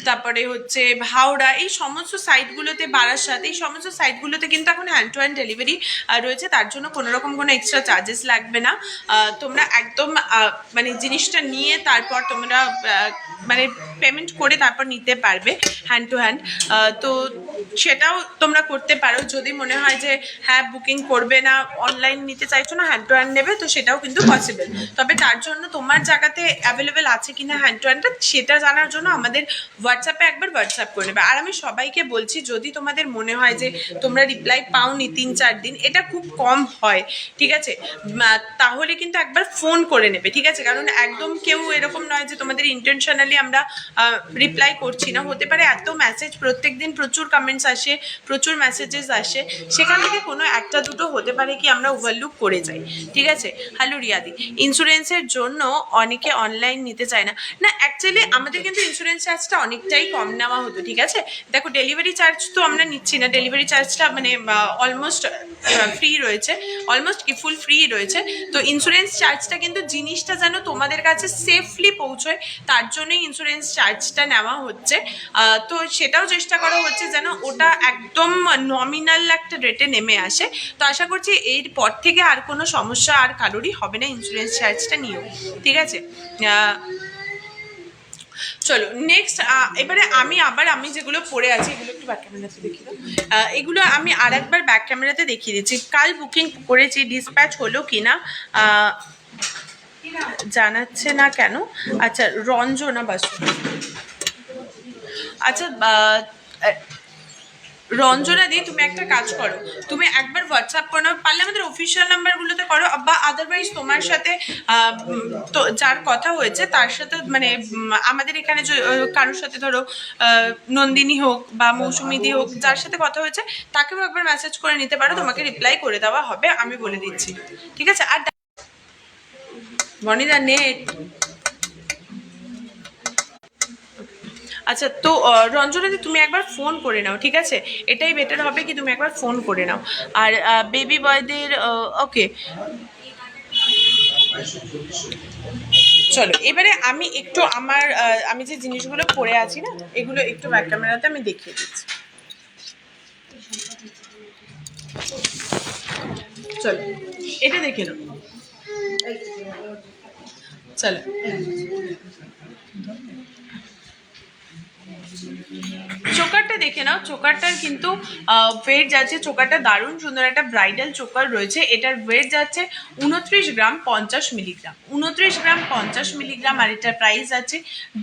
তারপরে হচ্ছে হাওড়া, এই সমস্ত সাইটগুলোতে, বারাসাত, এই সমস্ত সাইটগুলোতে কিন্তু এখন হ্যান্ড টু হ্যান্ড ডেলিভারি রয়েছে। তার জন্য কোনো রকম কোনো এক্সট্রা চার্জেস লাগবে না। তোমরা একদম মানে জিনিসটা নিয়ে তারপর তোমরা মানে পেমেন্ট করে তারপর নিতে পারবে হ্যান্ড টু হ্যান্ড। তো সেটাও তোমরা করতে পারো যদি মনে হয় যে হ্যাঁ বুকিং করবে না, অনলাইন নিতে চাইছো না, হ্যান্ড টু হ্যান্ড নেবে, তো সেটাও কিন্তু পসিবল। তবে তার জন্য তোমার জায়গাতে অ্যাভেলেবেল আছে কিনা হ্যান্ড টু হ্যান্ডটা সেটা জানার জন্য আমাদের হোয়াটসঅ্যাপে একবার হোয়াটসঅ্যাপ করে নেবে। আর আমি সবাইকে বলছি, যদি তোমাদের মনে হয় যে তোমরা রিপ্লাই পাওনি 3-4 দিন, এটা খুব কম হয়, ঠিক আছে, তাহলে কিন্তু একবার ফোন করে নেবে, ঠিক আছে? কারণ একদম কেউ এরকম নয় যে তোমাদের ইন্টেনশনালি আমরা রিপ্লাই করছি না। হতে পারে এত মেসেজ প্রত্যেক দিন, প্রচুর কমেন্টস আসে, প্রচুর মেসেজেস আসে, সেখান থেকে কোনো একটা দুটো হতে পারে কি আমরা ওভারলুক করে যাই, ঠিক আছে? হ্যালো রিয়াদি, ইন্স্যুরেন্সের জন্য অনেকে অনলাইন নিতে চায় না। না, অ্যাকচুয়ালি আমাদের কিন্তু ইন্স্যুরেন্স চার্জটা অনেকটাই কম নেওয়া হতো, ঠিক আছে? দেখো, ডেলিভারি চার্জ তো আমরা নিচ্ছি না, ডেলিভারি চার্জটা মানে অলমোস্ট ফ্রি রয়েছে, অলমোস্ট কি ফুল ফ্রি রয়েছে। তো ইন্স্যুরেন্স চার্জটা কিন্তু জিনিসটা যেন তোমাদের কাছে সেফলি পৌঁছয়, তার জন্যই ইন্স্যুরেন্স চার্জটা নেওয়া হচ্ছে। তো সেটাও চেষ্টা করা হচ্ছে যেন ওটা একদম নমিনাল একটা রেটে নেমে আসে। তো আশা করছি এরপর থেকে আর কোনো সমস্যা আর কারোরই হবে না ইন্স্যুরেন্স চার্জটা নিয়েও, ঠিক আছে? চলো নেক্সট, এবারে আমি যেগুলো পড়ে আছি এগুলো একটু ব্যাক ক্যামেরাতে দেখি দাও। এগুলো আমি আর একবার ব্যাক ক্যামেরাতে দেখিয়ে দিচ্ছি। কাল বুকিং করেছি, ডিসপ্যাচ হলো কিনা জানাচ্ছে না কেন। আচ্ছা, রঞ্জনা বাসু, আচ্ছা রঞ্জনা দি, তুমি একটা কাজ করো, তুমি একবার হোয়াটসঅ্যাপ করো, পারলে আমাদের অফিসিয়াল নাম্বারগুলোতে করো, বা আদারওয়াইজ তোমার সাথে তো যার কথা হয়েছে তার সাথে, মানে আমাদের এখানে কারোর সাথে, ধরো নন্দিনী হোক বা মৌসুমিদি হোক, যার সাথে কথা হয়েছে তাকেও একবার মেসেজ করে নিতে পারো, তোমাকে রিপ্লাই করে দেওয়া হবে, আমি বলে দিচ্ছি, ঠিক আছে? আর মনিদা নেট, আচ্ছা, তো রঞ্জনাদি তুমি একবার ফোন করে নাও, ঠিক আছে? এটাই বেটার হবে কি তুমি একবার ফোন করে নাও। আর বেবি বয়দের ওকে, চলো এবারে আমি একটু আমি যে জিনিসগুলো পরে আছি না, এগুলো একটু ব্যাক ক্যামেরাতে আমি দেখিয়ে দিচ্ছি। চলো এটা দেখে নাও, চলো চোকারটা দেখে নাও। চোকারটার কিন্তু ওয়েট যাচ্ছে, চোকারটা দারুণ সুন্দর একটা ব্রাইডাল চোকার রয়েছে। এটার ওয়েট যাচ্ছে 29 গ্রাম 50 মিলিগ্রাম, 29 গ্রাম 50 মিলিগ্রাম। আর এটার প্রাইস আছে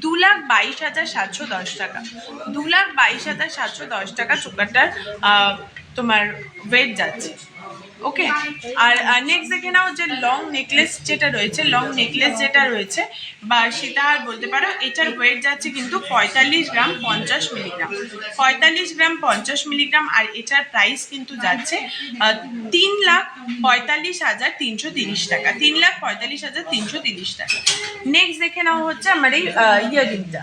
2,22,710 টাকা, 2,22,710 টাকা চোকারটার তোমার ওয়েট যাচ্ছে। ওকে, আর নেক্সট দেখে নাও যে লং নেকলেস যেটা রয়েছে, বা সেটা আর বলতে পারো, এটার ওয়েট যাচ্ছে কিন্তু 45 গ্রাম 50 মিলিগ্রাম, 45 গ্রাম 50 মিলিগ্রাম। আর এটার প্রাইস কিন্তু যাচ্ছে 3,45,330 টাকা, 3,45,330 টাকা। নেক্সট দেখে নাও হচ্ছে আমার এই ইয়াররিংটা,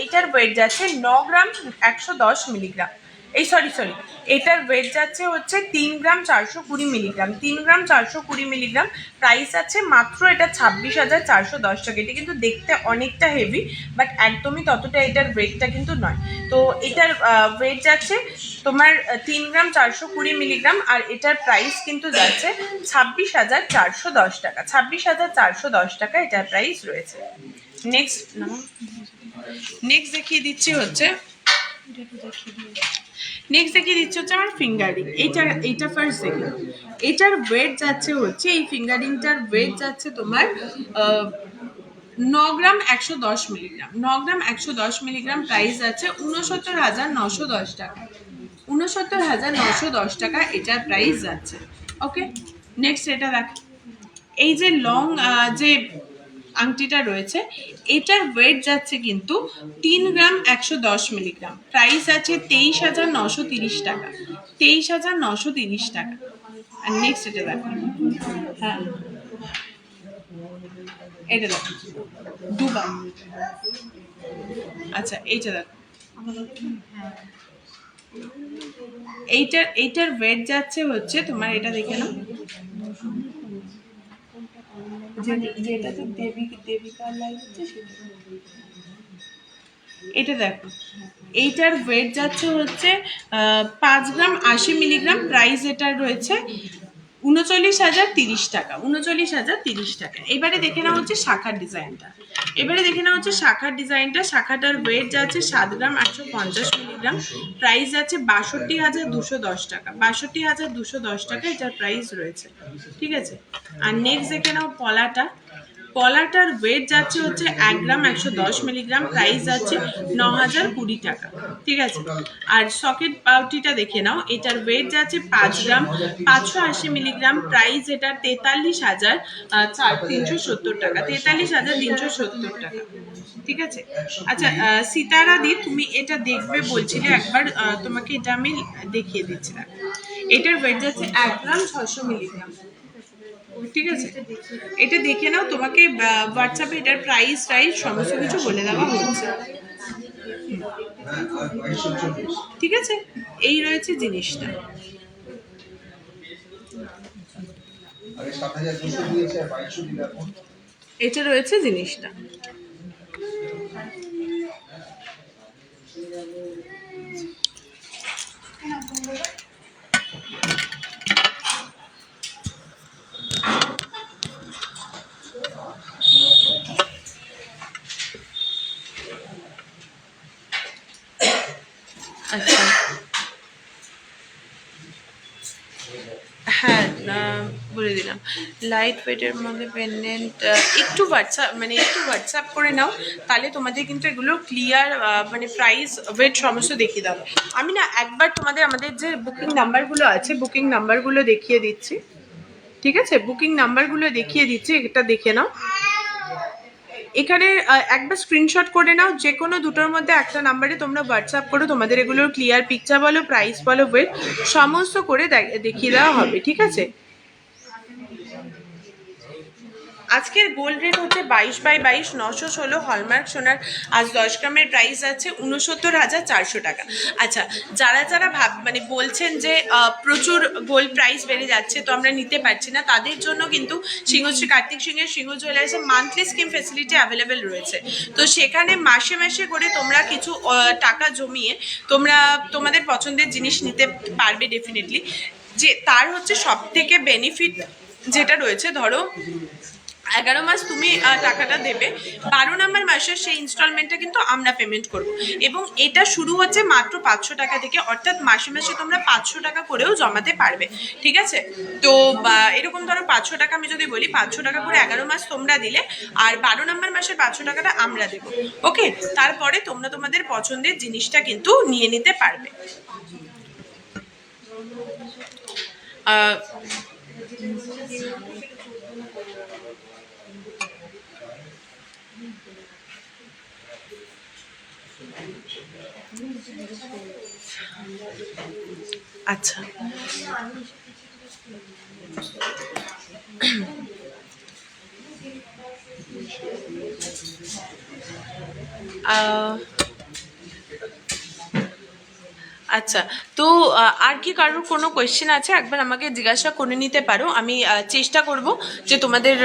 এটার ওয়েট যাচ্ছে 9 গ্রাম 110 মিলিগ্রাম, এই সরি এটার ওয়েট যাচ্ছে হচ্ছে 3 গ্রাম 420 মিলিগ্রাম, 3 গ্রাম 420 মিলিগ্রাম। প্রাইস আছে মাত্র এটা 26,410 টাকা। এটা কিন্তু দেখতে অনেকটা হেভি, বাট একদমই ততটা এটার ওয়েটটা কিন্তু নয়। তো এটার ওয়েট যাচ্ছে তোমার 3 গ্রাম 420 মিলিগ্রাম, আর এটার প্রাইস কিন্তু যাচ্ছে 26,410 টাকা, 26,410 টাকা এটার প্রাইস রয়েছে। নেক্সট দেখিয়ে দিচ্ছি হচ্ছে আমার ফিঙ্গারিং। এইটা ফার্স্ট দেখি, এটার ওয়েট যাচ্ছে হচ্ছে, এই ফিঙ্গারিংটার ওয়েট যাচ্ছে তোমার 9 গ্রাম 110 মিলিগ্রাম, 9 গ্রাম 110 মিলিগ্রাম। প্রাইস আছে 69,910 টাকা, 69,910 টাকা এটার প্রাইস যাচ্ছে। ওকে, নেক্সট এটা দেখ, এই যে লং যে আংটিটা রয়েছে, এটার ওয়েট যাচ্ছে কিন্তু 3 গ্রাম 110 মিলিগ্রাম। প্রাইস আছে 23,930 টাকা, 23,930 টাকা। আর নেক্সট এটা দেখো, হ্যাঁ এটা দেখো দুবার। আচ্ছা এইটা দেখো, এইটার ওয়েট যাচ্ছে হচ্ছে তোমার, এটা দেখে নাও, যেটাতে দেবিকার লাইভ হচ্ছে সেটা। এটা দেখো, এইটার ওয়েট যাচ্ছে হচ্ছে 5 গ্রাম 80 মিলিগ্রাম, প্রাইস এটার রয়েছে 39,030 টাকা, 39,030 টাকা। এবারে দেখে নেওয়া হচ্ছে শাখার ডিজাইনটা, শাখাটার ওয়েট যাচ্ছে 7 গ্রাম 850 মিলিগ্রাম, প্রাইস যাচ্ছে 62,210 টাকা, 62,210 টাকা এটার প্রাইস রয়েছে, ঠিক আছে। আর নেক্সট দেখে নাও পলাটার ওয়েট যাচ্ছে হচ্ছে 1 গ্রাম 110 মিলিগ্রাম, প্রাইস যাচ্ছে 9,020 টাকা, ঠিক আছে। আর সকেট পাউটিটা দেখে নাও, এটার ওয়েট যাচ্ছে 5 গ্রাম 580 মিলিগ্রাম, প্রাইস এটা 43,370 টাকা, 43,370 টাকা, ঠিক আছে। আচ্ছা সিতারা দি, তুমি এটা দেখবে বলছিলে একবার, তোমাকে এটা আমি দেখিয়ে দিচ্ছিলাম। এটার ওয়েট যাচ্ছে 1 গ্রাম 600 মিলিগ্রাম, ঠিক আছে। এটা দেখে নাও, তোমাকে হোয়াটসঅ্যাপে এটার প্রাইস সমস্ত কিছু বলে দেওয়া হচ্ছে, ঠিক আছে। এই রয়েছে জিনিসটা। এটা রয়েছে জিনিসটা। আচ্ছা হ্যাঁ, বলে দিলাম লাইট ওয়েটের মধ্যে পেন্ডেন্ট, একটু হোয়াটসঅ্যাপ করে নাও, তাহলে তোমাদের কিন্তু এগুলো ক্লিয়ার মানে প্রাইস ওয়েট সমস্ত দেখিয়ে দাও। আমি না একবার তোমাদের আমাদের যে বুকিং নাম্বারগুলো আছে, বুকিং নাম্বারগুলো দেখিয়ে দিচ্ছি, ঠিক আছে। বুকিং নাম্বারগুলো দেখিয়ে দিচ্ছি, এটা দেখে নাও। এখানে একবার স্ক্রিনশট করে নাও, যে কোনো দুটোর মধ্যে একটা নাম্বারে তোমরা হোয়াটসঅ্যাপ করো, তোমাদের এগুলোর ক্লিয়ার পিকচার বলো, প্রাইস বলো, ওয়েট সমস্ত করে দেখিয়ে দেওয়া হবে, ঠিক আছে। আজকের গোল্ড রেট হচ্ছে 22/22 916 হলমার্ক সোনার, আজ 10 গ্রামের প্রাইস আছে 69,400 টাকা। আচ্ছা যারা বলছেন যে প্রচুর গোল্ড প্রাইস বেড়ে যাচ্ছে তো আমরা নিতে পারছি না, তাদের জন্য কিন্তু সিংহশ্রী কার্তিক সিংহের সিংহ জুয়েলার্সে মান্থলি স্কিম ফেসিলিটি অ্যাভেলেবেল রয়েছে। তো সেখানে মাসে মাসে করে তোমরা কিছু টাকা জমিয়ে তোমরা তোমাদের পছন্দের জিনিস নিতে পারবে ডেফিনেটলি। যে তার হচ্ছে সব থেকে বেনিফিট যেটা রয়েছে, ধরো 11 মাস তুমি টাকাটা দেবে, 12 নম্বর মাসের সেই ইনস্টলমেন্টটা কিন্তু আমরা পেমেন্ট করব, এবং এটা শুরু হচ্ছে মাত্র 500 টাকা থেকে, অর্থাৎ মাসে মাসে তোমরা 500 টাকা করেও জমাতে পারবে, ঠিক আছে। তো এরকম ধরো 500 টাকা আমি যদি বলি, 500 টাকা করে 11 মাস তোমরা দিলে, আর 12 নম্বর মাসের 500 টাকাটা আমরা দেবো, ওকে। তারপরে তোমরা তোমাদের পছন্দের জিনিসটা কিন্তু নিয়ে নিতে পারবে। আচ্ছা আচ্ছা, তো আর কি কারোর কোনো কোয়েশ্চেন আছে একবার আমাকে জিজ্ঞাসা করে নিতে পারো, আমি চেষ্টা করব যে তোমাদের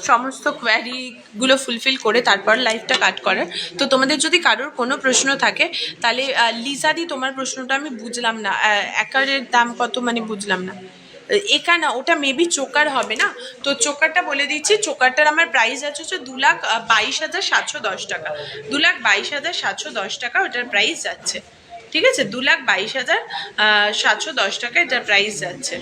সমস্ত কোয়ারিগুলো ফুলফিল করে তারপর লাইভটা কাট করার। তো তোমাদের যদি কারোর কোনো প্রশ্ন থাকে তাহলে লিজাদি, তোমার প্রশ্নটা আমি বুঝলাম না, একারের দাম কত মানে বুঝলাম না। একা না, ওটা মেবি চোকার হবে না, তো চোকারটা বলে দিচ্ছি। চোকারটার আমার প্রাইস আছে হচ্ছে 2,22,710 টাকা, 2,22,710 টাকা ওটার প্রাইস যাচ্ছে, ঠিক আছে। 2,22,710 টাকা এটার প্রাইস যাচ্ছে।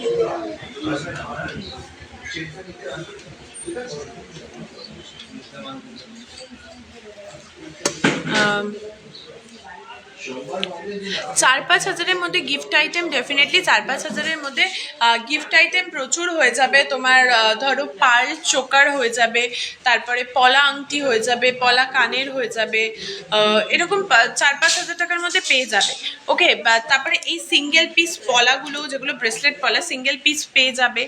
চার পাঁচ হাজারের মধ্যে গিফট আইটেম ডেফিনেটলি 4-5 হাজারের মধ্যে গিফট আইটেম প্রচুর হয়ে যাবে তোমার। ধরো পার্ল চোকার হয়ে যাবে, তারপরে পলা আংটি হয়ে যাবে, পলা কানের হয়ে যাবে, এরকম 4-5 হাজার টাকার মধ্যে পেয়ে যাবে, ওকে। তারপরে এই সিঙ্গেল পিস পলাগুলো, যেগুলো ব্রেসলেট পলা, সিঙ্গেল পিস পেয়ে যাবে।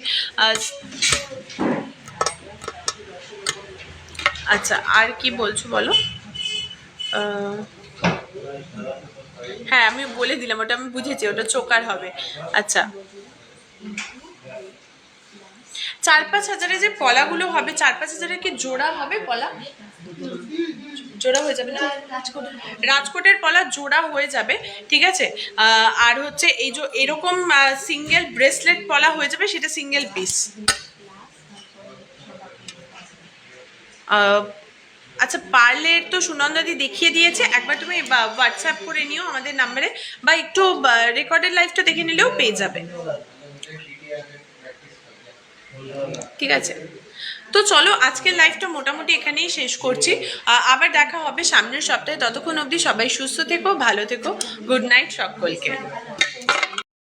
আচ্ছা, আর কি বলছো বলো? আহ, হ্যাঁ, আমি বলে দিলাম, ওটা আমি বুঝেছি, ওটা চোকার হবে। আচ্ছা, 4-5 হাজারে যে পলাগুলো হবে, 4-5 হাজারে কি জোড়া হবে পলা? জোড়া হয়ে যাবে না? রাজকোটের পলা জোড়া হয়ে যাবে, ঠিক আছে। আর হচ্ছে এই যে এরকম সিঙ্গেল ব্রেসলেট পলা হয়ে যাবে, সেটা সিঙ্গেল পিস। আচ্ছা, পার্লের তো সুনন্দাদি দেখিয়ে দিয়েছে, একবার তুমি হোয়াটসঅ্যাপ করে নিও আমাদের নাম্বারে, বা একটু রেকর্ডেড লাইভটা দেখে নিলেও পেয়ে যাবে, ঠিক আছে। তো চলো, আজকের লাইভটা মোটামুটি এখানেই শেষ করছি। আবার দেখা হবে সামনের সপ্তাহে, ততক্ষণ অবধি সবাই সুস্থ থেকো, ভালো থেকো। গুড নাইট সকলকে।